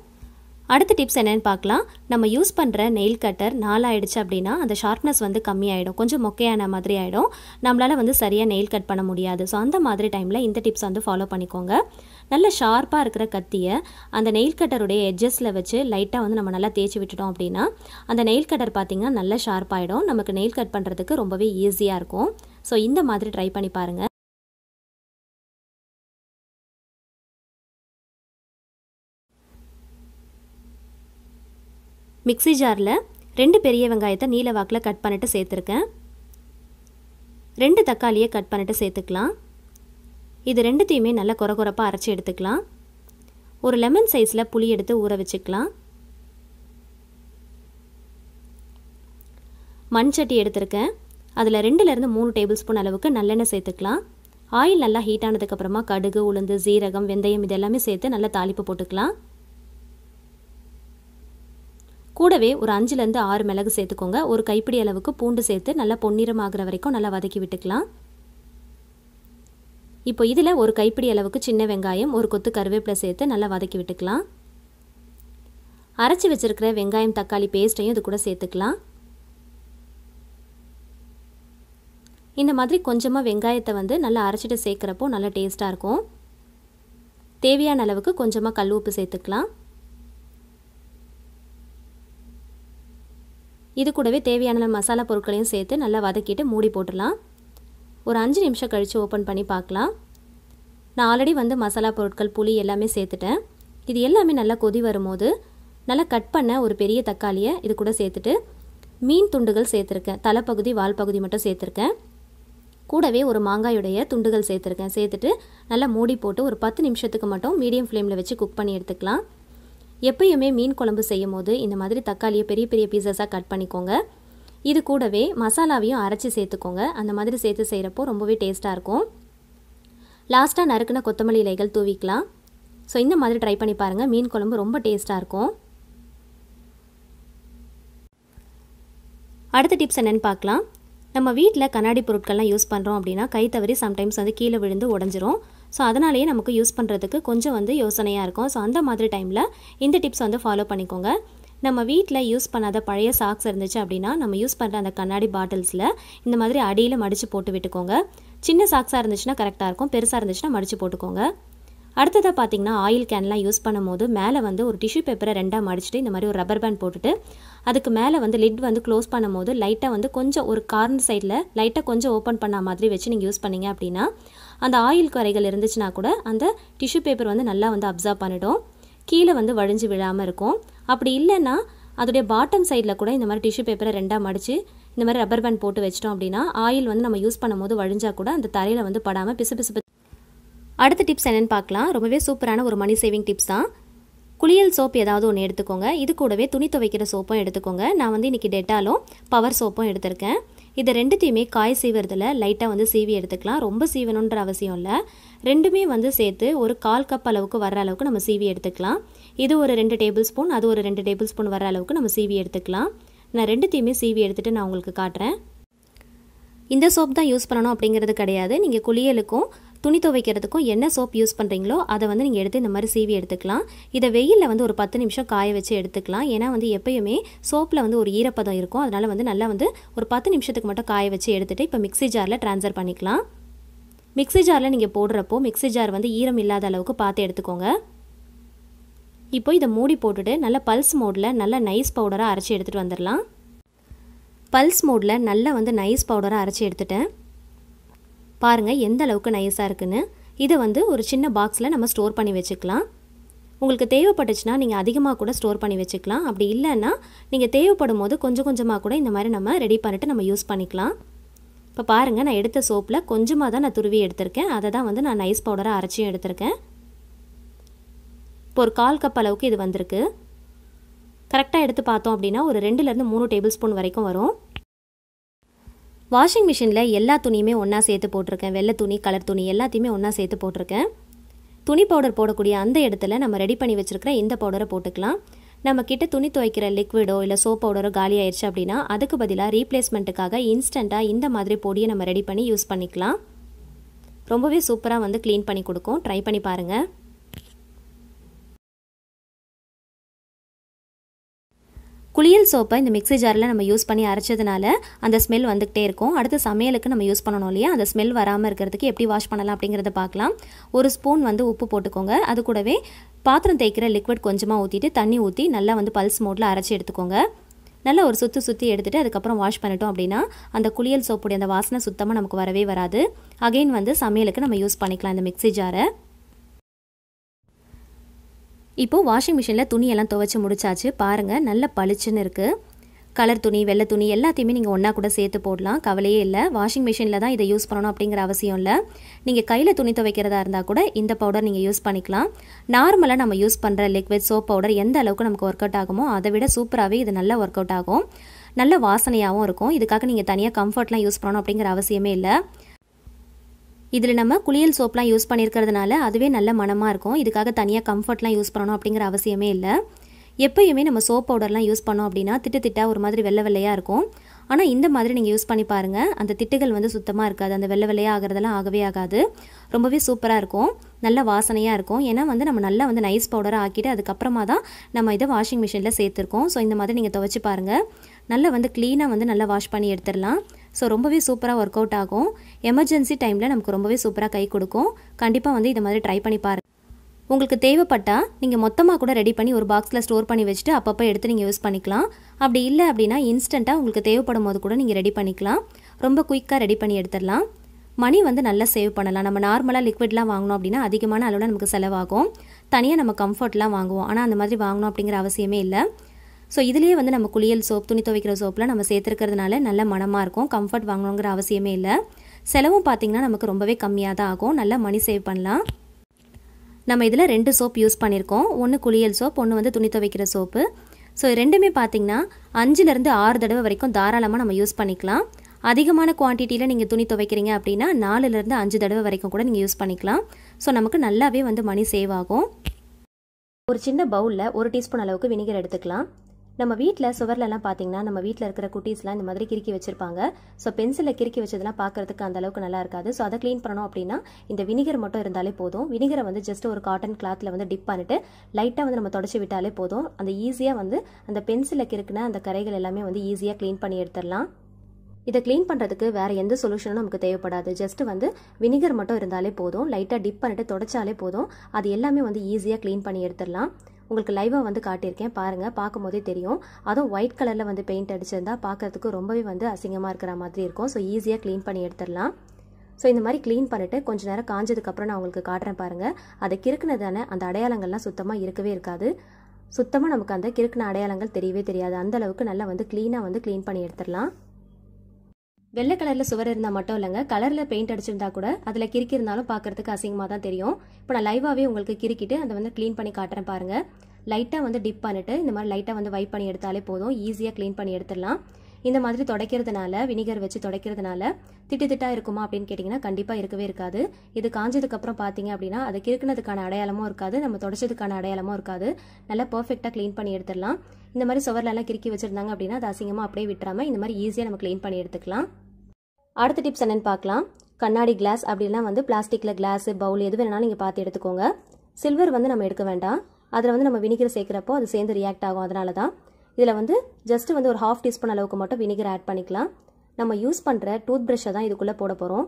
அடுத்த டிப்ஸ் என்னென்னு பார்க்கலாம். நம்ம யூஸ் பண்ணுற நெயில் கட்டர் நாளாயிடுச்சு அப்படின்னா அந்த ஷார்ப்னஸ் வந்து கம்மியாயிடும், கொஞ்சம் மொக்கையான மாதிரி ஆகிடும், நம்மளால் வந்து சரியாக நெயில் கட் பண்ண முடியாது. ஸோ அந்த மாதிரி டைமில் இந்த டிப்ஸ் வந்து ஃபாலோ பண்ணிக்கோங்க. நல்ல ஷார்ப்பாக இருக்கிற கத்தியை அந்த நெயில் கட்டருடைய எட்ஜஸில் வச்சு லைட்டாக வந்து நம்ம நல்லா தேய்ச்சி விட்டுட்டோம் அப்படின்னா அந்த நெயில் கட்டர் பார்த்திங்கன்னா நல்லா ஷார்ப்பாகிடும், நமக்கு நெயில் கட் பண்ணுறதுக்கு ரொம்பவே ஈஸியாக இருக்கும். ஸோ இந்த மாதிரி ட்ரை பண்ணி பாருங்கள். மிக்ஸி ஜாரில் 2 பெரிய வெங்காயத்தை நீல வாக்கில் கட் பண்ணிட்டு சேர்த்துருக்கேன். 2 தக்காளியை கட் பண்ணிட்டு சேர்த்துக்கலாம். இது ரெண்டுத்தையுமே நல்லா கொரகொரப்பாக அரைச்சி எடுத்துக்கலாம். ஒரு லெமன் சைஸில் புளி எடுத்து ஊற வச்சுக்கலாம். மண் சட்டி எடுத்துருக்கேன். அதில் 2லேருந்து 3 டேபிள் ஸ்பூன் அளவுக்கு நல்லெண்ணெய் சேர்த்துக்கலாம். ஆயில் நல்லா ஹீட் ஆனதுக்கப்புறமா கடுகு, உளுந்து, சீரகம், வெந்தயம் இதெல்லாமே சேர்த்து நல்லா தாளிப்பு போட்டுக்கலாம். கூடவே ஒரு 5லேருந்து 6 மிளகு சேர்த்துக்கோங்க. ஒரு கைப்பிடி அளவுக்கு பூண்டு சேர்த்து நல்லா பொன்னிறம் ஆகிற வரைக்கும் நல்லா வதக்கி விட்டுக்கலாம். இப்போ இதில் ஒரு கைப்பிடி அளவுக்கு சின்ன வெங்காயம், ஒரு கொத்து கருவேப்பிலை சேர்த்து நல்லா வதக்கி விட்டுக்கலாம். அரைச்சி வச்சிருக்கிற வெங்காயம் தக்காளி பேஸ்ட்டையும் இது கூட சேர்த்துக்கலாம். இந்த மாதிரி கொஞ்சமாக வெங்காயத்தை வந்து நல்லா அரைச்சிட்டு சேர்க்குறப்போ நல்லா டேஸ்ட்டாக இருக்கும். தேவையான அளவுக்கு கொஞ்சமாக கல் உப்பு சேர்த்துக்கலாம். இது கூடவே தேவையான மசாலா பொருட்களையும் சேர்த்து நல்லா வதக்கிட்டு மூடி போட்டுடலாம். ஒரு 5 நிமிஷம் கழித்து ஓப்பன் பண்ணி பார்க்கலாம். நான் ஆல்ரெடி வந்து மசாலா பொருட்கள், புளி எல்லாமே சேர்த்துட்டேன். இது எல்லாமே நல்லா கொதி வரும்போது நல்லா கட் பண்ண ஒரு பெரிய தக்காளியை இது கூட சேர்த்துட்டு மீன் துண்டுகள் சேர்த்துருக்கேன். தலைப்பகுதி, வால் பகுதி மட்டும் சேர்த்துருக்கேன். கூடவே ஒரு மாங்காயுடைய துண்டுகள் சேர்த்துருக்கேன். சேர்த்துட்டு நல்லா மூடி போட்டு ஒரு 10 நிமிஷத்துக்கு மட்டும் மீடியம் ஃப்ளேமில் வச்சு குக் பண்ணி எடுத்துக்கலாம். எப்பயுமே மீன் குழம்பு செய்யும் போது இந்த மாதிரி தக்காளியை பெரிய பெரிய பீசஸாக கட் பண்ணிக்கோங்க. இது கூடவே மசாலாவையும் அரைச்சி சேர்த்துக்கோங்க. அந்த மாதிரி சேர்த்து செய்கிறப்போ ரொம்பவே டேஸ்ட்டாக இருக்கும். லாஸ்ட்டாக நறுக்குன கொத்தமல்லி இலைகள் தூவிக்கலாம். ஸோ இந்த மாதிரி ட்ரை பண்ணி பாருங்கள். மீன் குழம்பு ரொம்ப டேஸ்ட்டாக இருக்கும். அடுத்த டிப்ஸ் என்னென்னு பார்க்கலாம். நம்ம வீட்டில் கண்ணாடி பொருட்கள்லாம் யூஸ் பண்ணுறோம் அப்படின்னா கை தவறி சம்டைம்ஸ் வந்து கீழே விழுந்து உடஞ்சிரும். ஸோ அதனாலேயே நமக்கு யூஸ் பண்ணுறதுக்கு கொஞ்சம் வந்து யோசனையாக இருக்கும். ஸோ அந்த மாதிரி டைமில் இந்த டிப்ஸ் வந்து ஃபாலோ பண்ணிக்கோங்க. நம்ம வீட்டில் யூஸ் பண்ணாத பழைய சாக்ஸ் இருந்துச்சு அப்படின்னா நம்ம யூஸ் பண்ணுற அந்த கண்ணாடி பாட்டில்ஸில் இந்த மாதிரி அடியில் மடித்து போட்டு விட்டுக்கோங்க. சின்ன சாக்ஸாக இருந்துச்சுன்னா கரெக்டாக இருக்கும், பெருசாக இருந்துச்சுன்னா மடித்து போட்டுக்கோங்க. அடுத்ததாக பார்த்திங்கன்னா ஆயில் கேன்லாம் யூஸ் பண்ணும்போது மேலே வந்து ஒரு டிஷ்யூ பேப்பரை 2ஆக மடிச்சுட்டு இந்த மாதிரி ஒரு ரப்பர் பேண்ட் போட்டுட்டு அதுக்கு மேலே வந்து லிட் வந்து க்ளோஸ் பண்ணும்போது லைட்டாக வந்து கொஞ்சம் ஒரு கார்னர் சைடில் லைட்டாக கொஞ்சம் ஓப்பன் பண்ண மாதிரி வச்சு நீங்கள் யூஸ் பண்ணிங்க அப்படின்னா அந்த ஆயில் கரைகள் இருந்துச்சுன்னா கூட அந்த டிஷ்யூ பேப்பர் வந்து நல்லா வந்து அப்சர்வ் பண்ணிடும், கீழே வந்து வழிஞ்சு விழாமல் இருக்கும். அப்படி இல்லைன்னா அதோடைய பாட்டம் சைடில் கூட இந்த மாதிரி டிஷ்யூ பேப்பரை 2ஆக மடித்து இந்த மாதிரி ரப்பர் பேண்ட் போட்டு வச்சிட்டோம் அப்படின்னா ஆயில் வந்து நம்ம யூஸ் பண்ணும்போது வழிஞ்சால் கூட அந்த தரையில் வந்து படாமல் பிசு. அடுத்த டிப்ஸ் என்னென்னு பார்க்கலாம். ரொம்பவே சூப்பரான ஒரு மணி சேவிங் டிப்ஸ் தான். குளியல் சோப் ஏதாவது ஒன்று எடுத்துக்கோங்க. இது கூடவே துணி துவைக்கிற சோப்பும் எடுத்துக்கோங்க. நான் வந்து இன்றைக்கி டெட்டாலும் பவர் சோப்பும் எடுத்திருக்கேன். இது ரெண்டுத்தையுமே காய் சீவுறதுல லைட்டாக வந்து சீவி எடுத்துக்கலாம். ரொம்ப சீவணுன்ற அவசியம் இல்லை. ரெண்டுமே வந்து சேர்த்து ஒரு 1/4 கப் அளவுக்கு வர்ற அளவுக்கு நம்ம சீவி எடுத்துக்கலாம். இது ஒரு 2 டேபிள் ஸ்பூன், அது ஒரு 2 டேபிள் ஸ்பூன் வர அளவுக்கு நம்ம சீவி எடுத்துக்கலாம். நான் ரெண்டுத்தையுமே சீவி எடுத்துகிட்டு நான் உங்களுக்கு காட்டுறேன். இந்த சோப் தான் யூஸ் பண்ணணும் அப்படிங்கிறது கிடையாது. நீங்கள் குளியலுக்கும் துணி துவைக்கிறதுக்கும் என்ன சோப் யூஸ் பண்ணுறீங்களோ அதை வந்து நீங்கள் எடுத்து இந்த மாதிரி சீவி எடுத்துக்கலாம். இதை வெயிலில் வந்து ஒரு 10 நிமிஷம் காய வச்சு எடுத்துக்கலாம். ஏன்னா வந்து எப்பயுமே சோப்பில் வந்து ஒரு ஈரப்பதம் இருக்கும். அதனால் வந்து நல்லா வந்து ஒரு 10 நிமிஷத்துக்கு மட்டும் காய வச்சு எடுத்துகிட்டு இப்போ மிக்ஸி ஜாரில் ட்ரான்ஸ்ஃபர் பண்ணிக்கலாம். மிக்ஸி ஜாரில் நீங்கள் போடுறப்போ மிக்ஸி ஜார் வந்து ஈரம் இல்லாத அளவுக்கு பார்த்து எடுத்துக்கோங்க. இப்போ இதை மூடி போட்டுட்டு நல்லா பல்ஸ் மோடில் நல்லா நைஸ் பவுடராக அரைச்சி எடுத்துகிட்டு வந்துடலாம். பல்ஸ் மோடில் நல்லா வந்து நைஸ் பவுடராக அரைச்சி எடுத்துட்டேன். பாருங்கள் எந்த அளவுக்கு நைஸாக இருக்குன்னு. இதை வந்து ஒரு சின்ன பாக்ஸில் நம்ம ஸ்டோர் பண்ணி வச்சுக்கலாம். உங்களுக்கு தேவைப்பட்டுச்சுன்னா நீங்கள் அதிகமாக கூட ஸ்டோர் பண்ணி வச்சுக்கலாம். அப்படி இல்லைன்னா நீங்கள் தேவைப்படும் போது கொஞ்சம் கொஞ்சமாக கூட இந்த மாதிரி நம்ம ரெடி பண்ணிவிட்டு நம்ம யூஸ் பண்ணிக்கலாம். இப்போ பாருங்கள் நான் எடுத்த சோப்பில் கொஞ்சமாக தான் நான் துருவி எடுத்திருக்கேன். அதை தான் வந்து நான் நைஸ் பவுடராக அரைச்சியும் எடுத்திருக்கேன். இப்போ ஒரு 1/4 கப் அளவுக்கு இது வந்திருக்கு. கரெக்டாக எடுத்து பார்த்தோம் அப்படின்னா ஒரு 2லேருந்து 3 டேபிள் ஸ்பூன் வரைக்கும் வரும். வாஷிங் மிஷினில் எல்லா துணியுமே ஒன்றா சேர்த்து போட்டிருக்கேன். வெள்ளை துணி, கலர் துணி எல்லாத்தையுமே ஒன்றா சேர்த்து போட்டிருக்கேன். துணி பவுடர் போடக்கூடிய அந்த இடத்துல நம்ம ரெடி பண்ணி வச்சுருக்கிற இந்த பவுடரை போட்டுக்கலாம். நம்ம கிட்ட துணி துவைக்கிற லிக்விடோ இல்லை சோப் பவுடரோ காலி ஆயிடுச்சு அப்படின்னா அதுக்கு பதிலாக ரீப்ளேஸ்மெண்ட்டுக்காக இன்ஸ்டண்ட்டாக இந்த மாதிரி பொடியை நம்ம ரெடி பண்ணி யூஸ் பண்ணிக்கலாம். ரொம்பவே சூப்பராக வந்து க்ளீன் பண்ணி கொடுக்கும். ட்ரை பண்ணி பாருங்கள். குளியல் சோப்பை இந்த மிக்ஸி ஜாரில் நம்ம யூஸ் பண்ணி அரைச்சதுனால அந்த ஸ்மெல் வந்துகிட்டே இருக்கும். அடுத்து சமையலுக்கு நம்ம யூஸ் பண்ணணும் இல்லையா, அந்த ஸ்மெல் வராமல் இருக்கிறதுக்கு எப்படி வாஷ் பண்ணலாம் அப்படிங்கிறத பார்க்கலாம். ஒரு ஸ்பூன் வந்து உப்பு போட்டுக்கோங்க. அது கூடவே பாத்திரம் தேய்க்கிற லிக்விட் கொஞ்சமாக ஊற்றிட்டு தண்ணி ஊற்றி நல்லா வந்து பல்ஸ் மோட்டில் அரைச்சி எடுத்துக்கோங்க. நல்லா ஒரு சுற்றி எடுத்துகிட்டு அதுக்கப்புறம் வாஷ் பண்ணிட்டோம் அப்படின்னா அந்த குளியல் சோப்புடைய அந்த வாசனை சுத்தமாக நமக்கு வரவே வராது. அகைன் வந்து சமையலுக்கு நம்ம யூஸ் பண்ணிக்கலாம் இந்த மிக்ஸி ஜாரை. இப்போது வாஷிங் மிஷினில் துணியெல்லாம் துவைச்சி முடிச்சாச்சு. பாருங்கள், நல்ல பளிச்சுன்னு இருக்குது. கலர் துணி, வெள்ளை துணி எல்லாத்தையுமே நீங்கள் ஒன்றா கூட சேர்த்து போடலாம், கவலையே இல்லை. வாஷிங் மிஷினில் தான் இதை யூஸ் பண்ணணும் அப்படிங்கிற அவசியம் இல்லை. நீங்கள் கையில் துணி துவைக்கிறதா இருந்தால் கூட இந்த பவுடர் நீங்கள் யூஸ் பண்ணிக்கலாம். நார்மலாக நம்ம யூஸ் பண்ணுற லிக்விட் சோப் பவுடர் எந்த அளவுக்கு நமக்கு ஒர்க் அவுட் ஆகுமோ அதை விட சூப்பராகவே இது நல்லா ஒர்க் அவுட் ஆகும். நல்ல வாசனையாகவும் இருக்கும். இதுக்காக நீங்கள் தனியாக கம்ஃபர்ட்லாம் யூஸ் பண்ணணும் அப்படிங்கிற அவசியமே இல்லை. இதில் நம்ம குளியல் சோப்லாம் யூஸ் பண்ணியிருக்கிறதுனால அதுவே நல்ல மனமாக இருக்கும். இதுக்காக தனியாக கம்ஃபர்ட்லாம் யூஸ் பண்ணணும் அப்படிங்கிற அவசியமே இல்லை. எப்போயுமே நம்ம சோப் பவுடர்லாம் யூஸ் பண்ணோம் அப்படின்னா திட்டா ஒரு மாதிரி வெள்ளை வெள்ளையாக இருக்கும். ஆனால் இந்த மாதிரி நீங்கள் யூஸ் பண்ணி பாருங்கள், அந்த திட்டுகள் வந்து சுத்தமாக இருக்காது. அந்த வெள்ளை வெள்ளையாக ஆகிறதெல்லாம் ஆகவே ஆகாது. ரொம்பவே சூப்பராக இருக்கும், நல்ல வாசனையாக இருக்கும். ஏன்னா வந்து நம்ம நல்லா வந்து நைஸ் பவுடராக ஆக்கிட்டு அதுக்கப்புறமா தான் நம்ம இதை வாஷிங் மிஷினில் சேர்த்துருக்கோம். ஸோ இந்த மாதிரி நீங்கள் துவைச்சி பாருங்கள், நல்லா வந்து க்ளீனாக வந்து நல்லா வாஷ் பண்ணி எடுத்துடலாம். ஸோ ரொம்பவே சூப்பராக ஒர்க் அவுட் ஆகும். எமர்ஜென்சி டைமில் நமக்கு ரொம்பவே சூப்பராக கை கொடுக்கும். கண்டிப்பாக வந்து இதை மாதிரி ட்ரை பண்ணி பாருங்கள். உங்களுக்கு தேவைப்பட்டால் நீங்கள் மொத்தமாக கூட ரெடி பண்ணி ஒரு பாக்ஸில் ஸ்டோர் பண்ணி வச்சுட்டு அப்பப்போ எடுத்து நீங்கள் யூஸ் பண்ணிக்கலாம். அப்படி இல்லை அப்படின்னா இன்ஸ்டண்ட்டாக உங்களுக்கு தேவைப்படும் போது கூட நீங்கள் ரெடி பண்ணிக்கலாம். ரொம்ப குயிக்காக ரெடி பண்ணி எடுத்துடலாம். மணி வந்து நல்லா சேவ் பண்ணலாம். நம்ம நார்மலாக லிக்விட்லாம் வாங்கினோம் அப்படின்னா அதிகமான அளவில் நமக்கு செலவாகும். தனியாக நம்ம கம்ஃபர்ட்லாம் வாங்குவோம், ஆனால் அந்த மாதிரி வாங்கணும் அப்படிங்கிற அவசியமே இல்லை. ஸோ இதுலேயே வந்து நம்ம குளியல் சோப், துணி துவைக்கிற சோப்பில் நம்ம சேர்த்துருக்கிறதுனால நல்ல மனமாக இருக்கும். கம்ஃபர்ட் வாங்கணுங்கிற அவசியமே இல்லை. செலவும் பார்த்திங்கன்னா நமக்கு ரொம்பவே கம்மியாக தான் ஆகும். நல்லா மணி சேவ் பண்ணலாம். நம்ம இதில் 2 சோப் யூஸ் பண்ணியிருக்கோம். ஒன்று குளியல் சோப், ஒன்று வந்து துணி துவைக்கிற சோப்பு. ஸோ ரெண்டுமே பார்த்திங்கன்னா 5லேருந்து 6 தடவை வரைக்கும் தாராளமாக நம்ம யூஸ் பண்ணிக்கலாம். அதிகமான குவான்டிட்டியில் நீங்கள் துணி துவைக்கிறீங்க அப்படின்னா 4லேருந்து 5 தடவை வரைக்கும் கூட நீங்கள் யூஸ் பண்ணிக்கலாம். ஸோ நமக்கு நல்லாவே வந்து மணி சேவ் ஆகும். ஒரு சின்ன பவுலில் 1 டீஸ்பூன் அளவுக்கு வினிகர் எடுத்துக்கலாம். நம்ம வீட்டில் சுவர்லலாம் பார்த்தீங்கன்னா நம்ம வீட்டில் இருக்கிற குட்டீஸ்லாம் இந்த மாதிரி கிறுக்கி வச்சிருப்பாங்க. ஸோ பென்சிலில் கிறுக்கி வச்சதெல்லாம் பார்க்கறதுக்கு அந்த அளவுக்கு நல்லா இருக்காது. ஸோ அதை க்ளீன் பண்ணணும் அப்படின்னா இந்த வினிகர் மட்டும் இருந்தாலே போதும். வினிகரை வந்து ஜஸ்ட் ஒரு காட்டன் கிளாத்தில் வந்து டிப் பண்ணிட்டு லைட்டாக வந்து நம்ம தொடச்சி விட்டாலே போதும். அந்த ஈஸியாக வந்து அந்த பென்சிலில் கிறுக்குன அந்த கரைகள் எல்லாமே வந்து ஈஸியாக க்ளீன் பண்ணி எடுத்துடலாம். இதை க்ளீன் பண்ணுறதுக்கு வேறு எந்த சொல்யூஷனும் நமக்கு தேவைப்படாது. ஜஸ்ட் வந்து வினிகர் மட்டும் இருந்தாலே போதும். லைட்டாக டிப் பண்ணிட்டு தொடச்சாலே போதும். அது எல்லாமே வந்து ஈஸியாக க்ளீன் பண்ணி எடுத்துடலாம். உங்களுக்கு லைவாக வந்து காட்டியிருக்கேன் பாருங்கள், பார்க்கும்போதே தெரியும். அதுவும் ஒயிட் கலரில் வந்து பெயிண்ட் அடிச்சிருந்தா பார்க்கறதுக்கு ரொம்பவே வந்து அசிங்கமாக இருக்கிற மாதிரி இருக்கும். ஸோ ஈஸியாக க்ளீன் பண்ணி எடுத்துடலாம். ஸோ இந்த மாதிரி க்ளீன் பண்ணிவிட்டு கொஞ்சம் நேரம் காஞ்சதுக்கப்புறம் நான் உங்களுக்கு காட்டுறேன் பாருங்கள். அதை கிறுக்குனதான அந்த அடையாளங்கள்லாம் சுத்தமாக இருக்கவே இருக்காது. சுத்தமாக நமக்கு அந்த கிறுக்குன அடையாளங்கள் தெரியவே தெரியாது. அந்த அளவுக்கு நல்லா வந்து க்ளீனாக வந்து க்ளீன் பண்ணி எடுத்துடலாம். வெள்ளை கலரில் சுவர் இருந்தால் மட்டும் இல்லைங்க, கலரில் பெயிண்ட் அடிச்சிருந்தா கூட அதில் கிறுக்கி இருந்தாலும் பார்க்கறதுக்கு அசிங்கமாக தான் தெரியும். இப்போ நான் லைவாகவே உங்களுக்கு கிறுக்கிட்டு அதை வந்து க்ளீன் பண்ணி காட்டுறேன் பாருங்கள். லைட்டாக வந்து டிப் பண்ணிட்டு இந்த மாதிரி லைட்டாக வந்து வைப் பண்ணி எடுத்தாலே போதும். ஈஸியாக க்ளீன் பண்ணி எடுத்துடலாம். இந்த மாதிரி துடைக்கிறதுனால, வினிகர் வச்சு துடைக்கிறதுனால திட்டா இருக்குமா அப்படின்னு கேட்டிங்கன்னா கண்டிப்பாக இருக்கவே இருக்காது. இது காஞ்சதுக்கப்புறம் பார்த்தீங்க அப்படின்னா அது கிறுக்குனதுக்கான அடையாளமும் இருக்காது, நம்ம துடைச்சதுக்கான அடையாளமும் இருக்காது. நல்லா பர்ஃபெக்டாக க்ளீன் பண்ணி எடுத்துடலாம். இந்த மாதிரி சுவர்லெல்லாம் கிறுக்கி வச்சுருந்தாங்க அப்படின்னா அது அசிங்கமாக அப்படியே விட்டுறாமல் இந்த மாதிரி ஈஸியாக நம்ம க்ளீன் பண்ணி எடுத்துக்கலாம். அடுத்த டிப்ஸ் என்னென்னு பார்க்கலாம். கண்ணாடி கிளாஸ் அப்படிலாம் வந்து பிளாஸ்டிக்கில் கிளாஸு, பவுல் எது வேணாலும் நீங்கள் பார்த்து எடுத்துக்கோங்க. சில்வர் வந்து நம்ம எடுக்க வேண்டாம். அதில் வந்து நம்ம வினிகர் சேர்க்குறப்போ அது சேர்ந்து ரியாக்ட் ஆகும். அதனால தான் இதில் வந்து ஜஸ்ட் வந்து ஒரு 1/2 டீஸ்பூன் அளவுக்கு மட்டும் வினிகர் ஆட் பண்ணிக்கலாம். நம்ம யூஸ் பண்ணுற டூத் ப்ரஷ்ஷை தான் இதுக்குள்ளே போட போகிறோம்.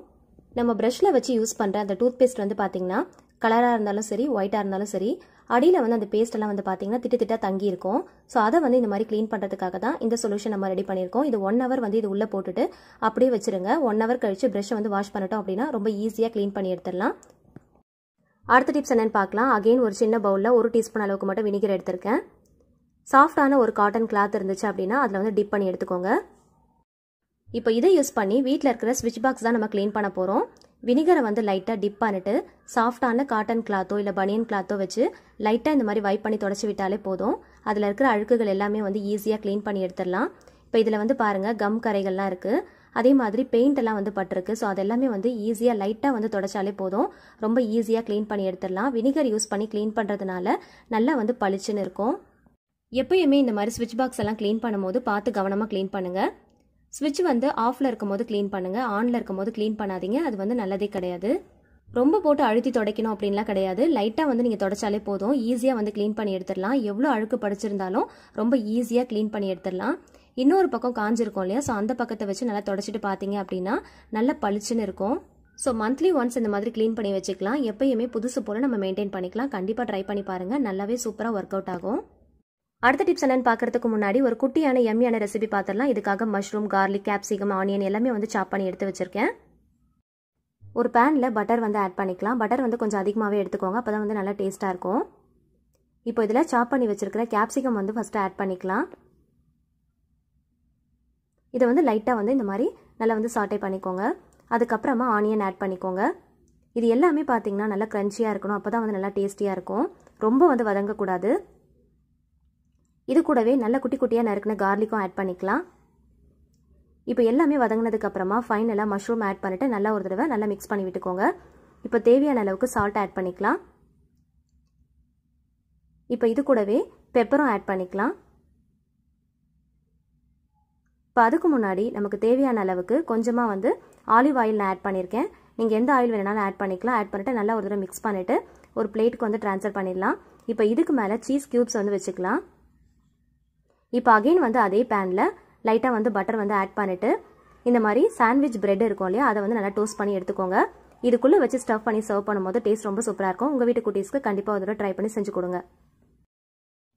நம்ம ப்ரஷ்ஷில் வச்சு யூஸ் பண்ணுற அந்த டூத் பேஸ்ட் வந்து பார்த்திங்கன்னா கலராக இருந்தாலும் சரி, ஒயிட்டாக இருந்தாலும் சரி, அடியில் வந்து அந்த பேஸ்ட்டெல்லாம் வந்து பார்த்திங்கன்னா திட்டா தங்கி இருக்கும். ஸோ அதை வந்து இந்த மாதிரி க்ளீன் பண்ணுறதுக்காக தான் இந்த சொல்யூஷன் நம்ம ரெடி பண்ணியிருக்கோம். இது 1 ஹவர் வந்து இது உள்ளே போட்டுட்டு அப்படியே வச்சுருங்க. 1 ஹவர் கழித்து ப்ரஷ்ஷை வந்து வாஷ் பண்ணிட்டோம் அப்படின்னா ரொம்ப ஈஸியாக க்ளீன் பண்ணி எடுத்துடலாம். அடுத்த டிப்ஸ் என்னென்னு பார்க்கலாம். அகெயின் ஒரு சின்ன பவுலில் 1 டீஸ்பூன் அளவுக்கு மட்டும் வினிகர் எடுத்திருக்கேன். சாஃப்டான ஒரு காட்டன் கிளாத் இருந்துச்சு அப்படின்னா அதில் வந்து டிப் பண்ணி எடுத்துக்கோங்க. இப்போ இதை யூஸ் பண்ணி வீட்டில் இருக்கிற ஸ்விட்ச் பாக்ஸ் தான் நம்ம க்ளீன் பண்ண போகிறோம். வினிகரை வந்து லைட்டாக டிப் பண்ணிட்டு சாஃப்டான காட்டன் கிளாத்தோ இல்லை பனியன் கிளாத்தோ வச்சு லைட்டாக இந்த மாதிரி வைப் பண்ணி தொடச்சி விட்டாலே போதும். அதில் இருக்கிற அழுக்குகள் எல்லாமே வந்து ஈஸியாக க்ளீன் பண்ணி எடுத்துடலாம். இப்போ இதில் வந்து பாருங்கள் கம் கரைகள்லாம் இருக்குது, அதே மாதிரி பெயிண்ட் எல்லாம் வந்து பட்டிருக்கு. ஸோ அதெல்லாமே வந்து ஈஸியாக லைட்டாக வந்து தொடச்சாலே போதும். ரொம்ப ஈஸியாக க்ளீன் பண்ணி எடுத்துடலாம். வினிகர் யூஸ் பண்ணி க்ளீன் பண்ணுறதுனால நல்லா வந்து பளிச்சுன்னு இருக்கும். எப்பயுமே இந்த மாதிரி ஸ்விட்ச் பாக்ஸ் எல்லாம் க்ளீன் பண்ணும்போது பார்த்து கவனமாக க்ளீன் பண்ணுங்கள். ஸ்விட்ச் வந்து ஆஃபில் இருக்கும் போது க்ளீன் பண்ணுங்கள், ஆனில் இருக்கும் போது க்ளீன் பண்ணாதீங்க. அது வந்து நல்லதே கிடையாது. ரொம்ப போட்டு அழுத்தி துடைக்கணும் அப்படின்லாம் கிடையாது. லைட்டாக வந்து நீங்கள் தொடச்சாலே போதும். ஈஸியாக வந்து க்ளீன் பண்ணி எடுத்துடலாம். எவ்வளோ அழுக்கு படிச்சிருந்தாலும் ரொம்ப ஈஸியாக க்ளீன் பண்ணி எடுத்துடலாம். இன்னொரு பக்கம் காஞ்சிருக்கும் இல்லையா, ஸோ அந்த பக்கத்தை வச்சு நல்லா தொடச்சிட்டு பார்த்தீங்க அப்படின்னா நல்லா பளிச்சுன்னு இருக்கும். ஸோ மந்த்லி ஒன்ஸ் இந்த மாதிரி க்ளீன் பண்ணி வச்சுக்கலாம். எப்பயுமே புதுசு போல் நம்ம மெயின்டைன் பண்ணிக்கலாம். கண்டிப்பாக ட்ரை பண்ணி பாருங்கள். நல்லாவே சூப்பராக ஒர்க் அவுட் ஆகும். அடுத்த டிப்ஸ் என்னன்னு பார்க்கறதுக்கு முன்னாடி ஒரு குட்டியான எம்மியான ரெசிபி பார்த்துடலாம். இதுக்காக மஷ்ரூம், கார்லிக், கேப்சிகம், ஆனியன் எல்லாமே வந்து சாப் பண்ணி எடுத்து வச்சிருக்கேன். ஒரு பேனில் பட்டர் வந்து ஆட் பண்ணிக்கலாம். பட்டர் வந்து கொஞ்சம் அதிகமாகவே எடுத்துக்கோங்க, அப்போ தான் வந்து நல்லா டேஸ்ட்டாக இருக்கும். இப்போ இதில் சாப் பண்ணி வச்சுருக்கிற கேப்சிகம் வந்து ஃபஸ்ட்டு ஆட் பண்ணிக்கலாம். இதை வந்து லைட்டாக வந்து இந்த மாதிரி நல்லா வந்து சாட்டே பண்ணிக்கோங்க. அதுக்கப்புறமா ஆனியன் ஆட் பண்ணிக்கோங்க. இது எல்லாமே பார்த்தீங்கன்னா நல்லா க்ரன்ச்சியாக இருக்கணும், அப்போ தான் வந்து நல்லா டேஸ்டியாக இருக்கும். ரொம்ப வந்து வதங்கக்கூடாது. இது கூடவே நல்ல குட்டி குட்டியாக நறுக்கின கார்லிக்கும் ஆட் பண்ணிக்கலாம். இப்போ எல்லாமே வதங்கினதுக்கு அப்புறமா ஃபைனலாக மஷ்ரூம் ஆட் பண்ணிவிட்டு நல்லா ஒரு தடவை நல்லா மிக்ஸ் பண்ணி விட்டுக்கோங்க. இப்போ தேவையான அளவுக்கு சால்ட் ஆட் பண்ணிக்கலாம். இப்போ இது கூடவே பெப்பரும் ஆட் பண்ணிக்கலாம். இப்போ அதுக்கு முன்னாடி நமக்கு தேவையான அளவுக்கு கொஞ்சமாக வந்து ஆலிவ் ஆயில் நான் ஆட் பண்ணியிருக்கேன். நீங்கள் எந்த ஆயில் வேணாலும் ஆட் பண்ணிக்கலாம். ஆட் பண்ணிவிட்டு நல்லா ஒரு தடவை மிக்ஸ் பண்ணிவிட்டு ஒரு பிளேட்டுக்கு வந்து ட்ரான்ஸ்ஃபர் பண்ணிடலாம். இப்போ இதுக்கு மேலே சீஸ் க்யூப்ஸ் வந்து வச்சுக்கலாம். இப்போ அகெயின் வந்து அதே பேனில் லைட்டாக வந்து பட்டர் வந்து ஆட் பண்ணிவிட்டு இந்த மாதிரி சாண்ட்விச் பிரெட் இருக்கும் இல்லையா, அதை வந்து நல்லா டோஸ்ட் பண்ணி எடுத்துக்கோங்க. இதுக்குள்ளே வச்சு ஸ்டஃப் பண்ணி சர்வ் பண்ணும்போது டேஸ்ட் ரொம்ப சூப்பராக இருக்கும். உங்கள் வீட்டு குட்டீஸ்க்கு கண்டிப்பாக ஒரு ட்ரை பண்ணி செஞ்சு கொடுங்க.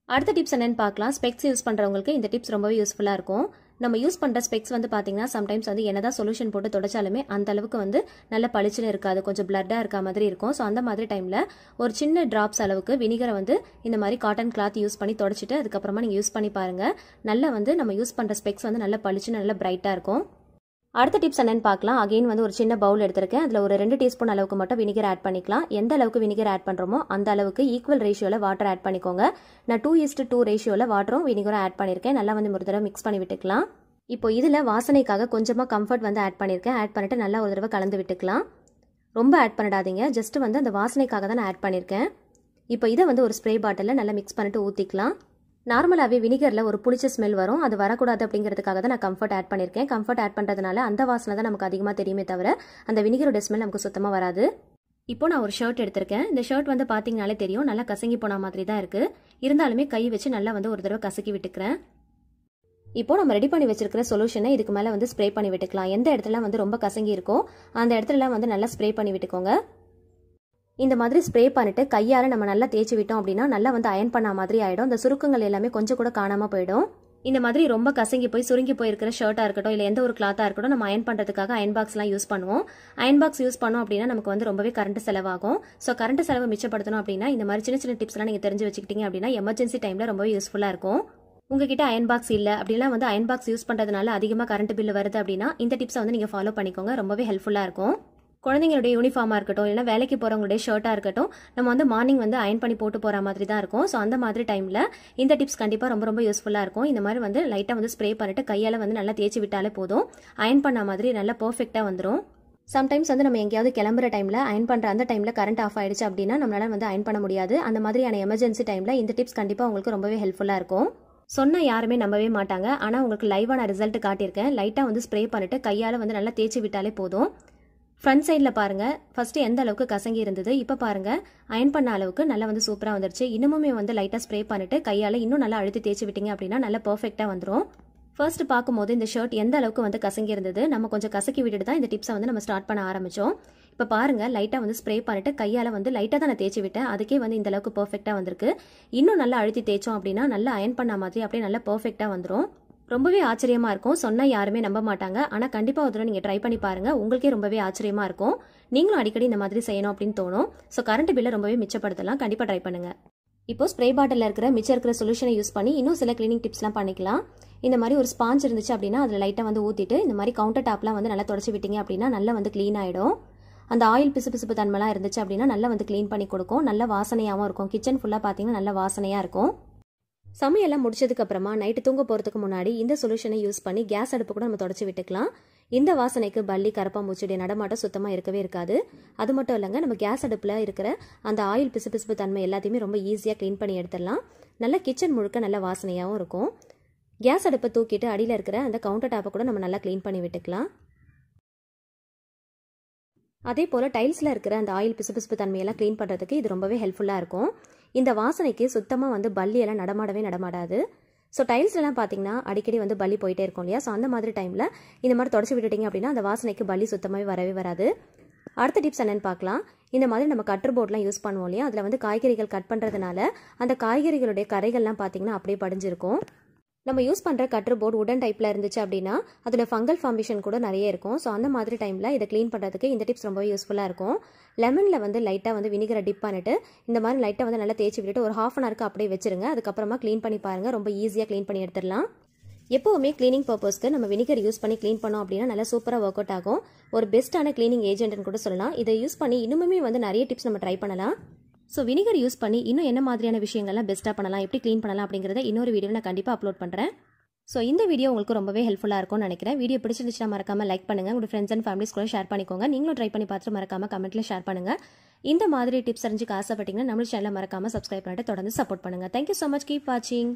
அடுத்த டிப்ஸ் என்னென்னு பார்க்கலாம். ஸ்பெக்ஸ் யூஸ் பண்ணுறவங்களுக்கு இந்த டிப்ஸ் ரொம்பவே யூஸ்ஃபுல்லாக இருக்கும். நம்ம யூஸ் பண்ணுற ஸ்பெக்ஸ் வந்து பார்த்தீங்கன்னா சம்டைம்ஸ் வந்து என்னதான் சொல்யூஷன் போட்டு தொடச்சாலுமே அந்த அளவுக்கு வந்து நல்ல பளிச்சுன்னு இருக்காது, கொஞ்சம் பிளட்டாக இருக்க மாதிரி இருக்கும். ஸோ அந்த மாதிரி டைமில் ஒரு சின்ன ட்ராப்ஸ் அளவுக்கு வினிகரை வந்து இந்த மாதிரி காட்டன் கிளாத் யூஸ் பண்ணி தொடச்சிட்டு அதுக்கப்புறமா நீங்கள் யூஸ் பண்ணி பாருங்கள். நல்லா வந்து நம்ம யூஸ் பண்ணுற ஸ்பெக்ஸ் வந்து நல்ல பளிச்சுன்னு நல்ல பிரைட்டாக இருக்கும். அடுத்த டிப்ஸ் என்னென்னு பார்க்கலாம். அகெயின் வந்து ஒரு சின்ன பவுல் எடுத்திருக்கேன். அதில் ஒரு 2 டீஸ்பூன் அளவுக்கு மட்டும் வினிகர் ஆட் பண்ணிக்கலாம். எந்த அளவுக்கு வினிகர் ஆட் பண்ணுறோமோ அந்த அளவுக்கு ஈக்குவல் ரேஷியோவில் வாட்டர் ஆட் பண்ணிக்கோங்க. நான் 2:2 ரேஷியோவில் வாட்டரும் வினிகரும் ஆட் பண்ணியிருக்கேன். நல்லா வந்து ஒரு தடவை மிக்ஸ் பண்ணி விட்டுக்கலாம். இப்போ இதில் வாசனைக்காக கொஞ்சமாக கம்ஃபர்ட் வந்து ஆட் பண்ணியிருக்கேன். ஆட் பண்ணிவிட்டு நல்லா ஒரு தடவை கலந்து விட்டுக்கலாம். ரொம்ப ஆட் பண்ணிடாதீங்க, ஜஸ்ட் வந்து அந்த வாசனைக்காக தான் நான் ஆட் பண்ணியிருக்கேன். இப்போ இதை வந்து ஒரு ஸ்ப்ரே பாட்டிலில் நல்லா மிக்ஸ் பண்ணிட்டு ஊற்றிக்கலாம். நார்மலாகவே வினிகரில் ஒரு புளிச்ச ஸ்மெல் வரும், அது வரக்கூடாது அப்படிங்கிறதுக்காக தான் நான் கம்ஃபர்ட் ஆட் பண்ணியிருக்கேன். கம்ஃபர்ட் ஆட் பண்ணுறதுனால அந்த வாசனை தான் நமக்கு அதிகமாக தெரியுமே தவிர அந்த வினிகரோட ஸ்மெல் நமக்கு சுத்தமாக வராது. இப்போ நான் ஒரு ஷர்ட் எடுத்திருக்கேன். இந்த ஷர்ட் வந்து பார்த்தீங்கனாலே தெரியும் நல்லா கசங்கி போன மாதிரி தான் இருக்குது. இருந்தாலுமே கை வச்சு நல்லா வந்து ஒரு தடவை கசக்கி விட்டுக்கிறேன். இப்போ நம்ம ரெடி பண்ணி வச்சிருக்கிற சொல்யூஷனை இதுக்கு மேலே வந்து ஸ்ப்ரே பண்ணி விட்டுக்கலாம். எந்த இடத்துல வந்து ரொம்ப கசங்கி இருக்கோ அந்த இடத்துல வந்து நல்லா ஸ்ப்ரே பண்ணி விட்டுக்கோங்க. இந்த மாதிரி ஸ்ப்ரே பண்ணிட்டு கையால் நம்ம நல்லா தேய்ச்சி விட்டோம் அப்படின்னா நல்லா வந்து அயன் பண்ண மாதிரி ஆகிடும். இந்த சுருக்கங்கள் எல்லாமே கொஞ்சம் கூட காணாமல் போயிடும். இந்த மாதிரி ரொம்ப கசங்கி போய் சுருங்கி போயிருக்கிற ஷர்ட்டாக இருக்கட்டும் இல்லை எந்த ஒரு கிளாத்தாக இருக்கட்டும் நம்ம அயன் பண்ணுறதுக்காக அயன் பாக்ஸ்லாம் யூஸ் பண்ணுவோம். அயன் பாக்ஸ் யூஸ் பண்ணோம் அப்படின்னா நமக்கு வந்து ரொம்பவே கரண்ட் செலவாகும். ஸோ கரண்ட் செலவு மிச்சப்படுத்தணும் அப்படின்னா இந்த மாதிரி சின்ன சின்ன டிப்ஸ்லாம் நீங்கள் தெரிஞ்சு வச்சுக்கிட்டீங்க அப்படின்னா எமர்ஜென்சி டைமில் ரொம்பவே யூஸ்ஃபுல்லாக இருக்கும். உங்ககிட்ட அயன் பாக்ஸ் இல்லை அப்படின்னா வந்து அயன் பாக்ஸ் யூஸ் பண்ணுறதுனால அதிகமாக கரண்ட் பில் வருது அப்படின்னா இந்த டிப்ஸை வந்து நீங்கள் ஃபாலோ பண்ணிக்கோங்க. ரொம்பவே ஹெல்ப்ஃபுல்லாக இருக்கும். குழந்தைங்களுடைய யூனிஃபார்மாக இருக்கட்டும் இல்லைனா வேலைக்கு போகிறவங்களுடைய ஷர்ட்டாக இருக்கட்டும் நம்ம வந்து மார்னிங் வந்து அயன் பண்ணி போட்டு போகிற மாதிரி தான் இருக்கும். ஸோ அந்த மாதிரி டைமில் இந்த டிப்ஸ் கண்டிப்பாக ரொம்ப ரொம்ப யூஸ்ஃபுல்லாக இருக்கும். இந்த மாதிரி வந்து லைட்டாக வந்து ஸ்ப்ரே பண்ணிட்டு கையால் வந்து நல்லா தேய்ச்சி விட்டாலே போதும், அயன் பண்ண மாதிரி நல்லா பர்ஃபெக்டாக வந்துடும். சம்டைம்ஸ் வந்து நம்ம எங்கேயாவது கிளம்புற டைமில் அயன் பண்ணுற அந்த டைமில் கரண்ட் ஆஃப் ஆயிடுச்சு அப்படின்னா நம்மளால வந்து அயன் பண்ண முடியாது. அந்த மாதிரியான எமர்ஜென்சி டைமில் இந்த டிப்ஸ் கண்டிப்பாக உங்களுக்கு ரொம்பவே ஹெல்ப்ஃபுல்லாக இருக்கும். சொன்னால் யாருமே நம்பவே மாட்டாங்க, ஆனால் உங்களுக்கு லைவான ரிசல்ட் காட்டியிருக்கேன். லைட்டாக வந்து ஸ்ப்ரே பண்ணிட்டு கையால் வந்து நல்லா தேய்ச்சி விட்டாலே போதும். ஃப்ரண்ட் சைடில் பாருங்கள், ஃபஸ்ட்டு எந்த அளவுக்கு கசங்கி இருந்தது, இப்போ பாருங்கள் அயன் பண்ண அளவுக்கு நல்லா வந்து சூப்பராக வந்துருச்சு. இன்னுமே வந்து லைட்டாக ஸ்ப்ரே பண்ணிட்டு கையால் இன்னும் நல்லா அழுத்தி தேய்ச்சி விட்டீங்க அப்படின்னா நல்லா பர்ஃபெக்டாக வந்துடும். ஃபர்ஸ்ட் பார்க்கும்போது இந்த ஷர்ட் எந்த அளவுக்கு வந்து கசங்கி இருந்தது, நம்ம கொஞ்சம் கசக்கி விட்டுட்டு தான் இந்த டிப்ஸை வந்து நம்ம ஸ்டார்ட் பண்ண ஆரம்பித்தோம். இப்போ பாருங்கள் லைட்டாக வந்து ஸ்ப்ரே பண்ணிட்டு கையால் வந்து லைட்டாக தான் நான் தேய்ச்சி விட்டேன், அதுக்கே வந்து இந்த அளவுக்கு பர்ஃபெக்டாக வந்திருக்கு. இன்னும் நல்லா அழுத்தி தேய்ச்சோம் அப்படின்னா நல்லா அயன் பண்ண மாதிரி அப்படியே நல்லா பர்ஃபெக்டாக வந்துடும். ரொம்பவே ஆச்சரியமாக இருக்கும், சொன்னால் யாருமே நம்ப மாட்டாங்க. ஆனால் கண்டிப்பாக ஒரு தடவை நீங்கள் ட்ரை பண்ணி பாருங்கள், உங்களுக்கே ரொம்பவே ஆச்சரியமாக இருக்கும். நீங்களும் அடிக்கடி இந்த மாதிரி செய்யணும் அப்படின்னு தோணும். ஸோ கரண்ட் பில்லை ரொம்பவே மிச்சப்படுத்தலாம், கண்டிப்பாக ட்ரை பண்ணுங்கள். இப்போ ஸ்ப்ரே பாட்டிலில் மிச்சம் இருக்கிற சொல்யூஷனை யூஸ் பண்ணி இன்னும் சில கிளீனிங் டிப்ஸ்லாம் பண்ணிக்கலாம். இந்த மாதிரி ஒரு ஸ்பாஞ்ச் இருந்துச்சு அப்படின்னா அதில் லைட்டாக வந்து ஊற்றிட்டு இந்த மாதிரி கவுண்டர் டாப்லாம் வந்து நல்லா தொடச்சி விட்டீங்க அப்படின்னா நல்லா வந்து க்ளீன் ஆகிடும். அந்த ஆயில் பிசுபிசுப்பு தன்மைலாம் இருந்துச்சு அப்படின்னா நல்லா வந்து க்ளீன் பண்ணி கொடுக்கும். நல்ல வாசனையாகவும் இருக்கும். கிச்சன் ஃபுல்லாக பார்த்தீங்கன்னா நல்ல வாசனையாக இருக்கும். சமையெல்லாம் முடிச்சதுக்கு அப்புறமா நைட்டு தூங்க போகிறதுக்கு முன்னாடி இந்த சொல்யூஷனை யூஸ் பண்ணி கேஸ் அடுப்பு கூட நம்ம தொடச்சி விட்டுக்கலாம். இந்த வாசனைக்கு பல்லி கரப்பாம்பூச்சியுடைய நடமாட்டம் சுத்தமாக இருக்கவே இருக்காது. அது மட்டும் இல்லைங்க, நம்ம கேஸ் அடுப்பில் இருக்கிற அந்த ஆயில் பிசுபிசுப்பு தன்மை எல்லாத்தையுமே ரொம்ப ஈஸியாக க்ளீன் பண்ணி எடுத்துடலாம். நல்ல கிச்சன் முழுக்க நல்ல வாசனையாகவும் இருக்கும். கேஸ் அடுப்பை தூக்கிட்டு அடியில் இருக்கிற அந்த கவுண்டர் டாப்பை கூட நம்ம நல்லா க்ளீன் பண்ணி விட்டுக்கலாம். அதே போல் டைல்ஸில் இருக்கிற அந்த ஆயில் பிசுபிசுப்பு தன்மையெல்லாம் க்ளீன் பண்ணுறதுக்கு இது ரொம்பவே ஹெல்ப்ஃபுல்லாக இருக்கும். இந்த வாசனைக்கு சுத்தமாக வந்து பல்லியெல்லாம் நடமாடாது. ஸோ டைல்ஸ்லாம் பார்த்தீங்கன்னா அடிக்கடி வந்து பல்லி போயிட்டே இருக்கும் இல்லையா? ஸோ அந்த மாதிரி டைமில் இந்த மாதிரி தொடச்சி விட்டுட்டிங்க அப்படின்னா அந்த வாசனைக்கு பல்லி சுத்தமாகவே வரவே வராது. அடுத்த டிப்ஸ் என்னென்னு பார்க்கலாம். இந்த மாதிரி நம்ம கட்டர் போர்ட்லாம் யூஸ் பண்ணுவோம் இல்லையா? அதில் வந்து காய்கறிகள் கட் பண்ணுறதுனால அந்த காய்கறிகளுடைய கரைகள்லாம் பார்த்தீங்கன்னா அப்படியே படிஞ்சிருக்கும். நம்ம யூஸ் பண்ணுற கட்டர் போர்டு உடன் டைப்பில் இருந்துச்சு அப்படின்னா அதில் ஃபங்கல் ஃபார்மேஷன் கூட நிறைய இருக்கும். ஸோ அந்த மாதிரி டைமில் இதை க்ளீன் பண்ணுறதுக்கு இந்த டிப்ஸ் ரொம்பவே யூஸ்ஃபுல்லாக இருக்கும். லெமனில் வந்து லைட்டாக வந்து வினிகரை டிப் பண்ணிட்டு இந்த மாதிரி லைட்டாக வந்து நல்லா தேய்ச்சி விட்டுட்டு ஒரு ½ hour அப்படியே வச்சிருங்க. அதுக்கப்புறமா க்ளீன் பண்ணி பாருங்கள். ரொம்ப ஈஸியாக க்ளீன் பண்ணி எடுத்துடலாம். எப்போவுமே க்ளீனிங் பர்பஸ்க்கு நம்ம வினிகர் யூஸ் பண்ணி க்ளீன் பண்ணோம் அப்படின்னா நல்லா சூப்பராக ஒர்க் அவுட் ஆகும். ஒரு பெஸ்ட்டான க்ளீனிங் ஏஜென்ட்னு கூட சொல்லலாம். இதை யூஸ் பண்ணி இன்னுமே வந்து நிறைய டிப்ஸ் நம்ம ட்ரை பண்ணலாம். ஸோ வினிகர் யூஸ் பண்ணி இன்னும் என்ன மாதிரியான விஷயங்கள்லாம் பெஸ்ட்டாக பண்ணலாம், எப்படி க்ளீன் பண்ணலாம் அப்படிங்கிறத இன்னொரு வீடியோவில் நான் கண்டிப்பாக அப்லோட் பண்ணுறேன். ஸோ இந்த வீடியோ உங்களுக்கு ரொம்பவே ஹெல்ப்ஃபுல்லாக இருக்கும்னு நினைக்கிறேன். வீடியோ பிடிச்சிருந்துச்சுன்னா மறக்காமல் லைக் பண்ணுங்கள். உங்கள் ஃப்ரெண்ட்ஸ் அண்ட் ஃபேமிலிஸ் கூட ஷேர் பண்ணிக்கோங்க. நீங்களும் ட்ரை பண்ணி பார்த்துட்டு மறக்காமல் கமெண்ட்டில் ஷேர் பண்ணுங்கள். இந்த மாதிரி டிப்ஸ் அறிஞ்சிக்க ஆசைப்பட்டீங்கன்னா நம்ம சேனலை மறக்காமல் சப்ஸ்கிரைப் பண்ணிட்டு தொடர்ந்து சப்போர்ட் பண்ணுங்கள். Thank you so much. கீப் வாட்சிங்.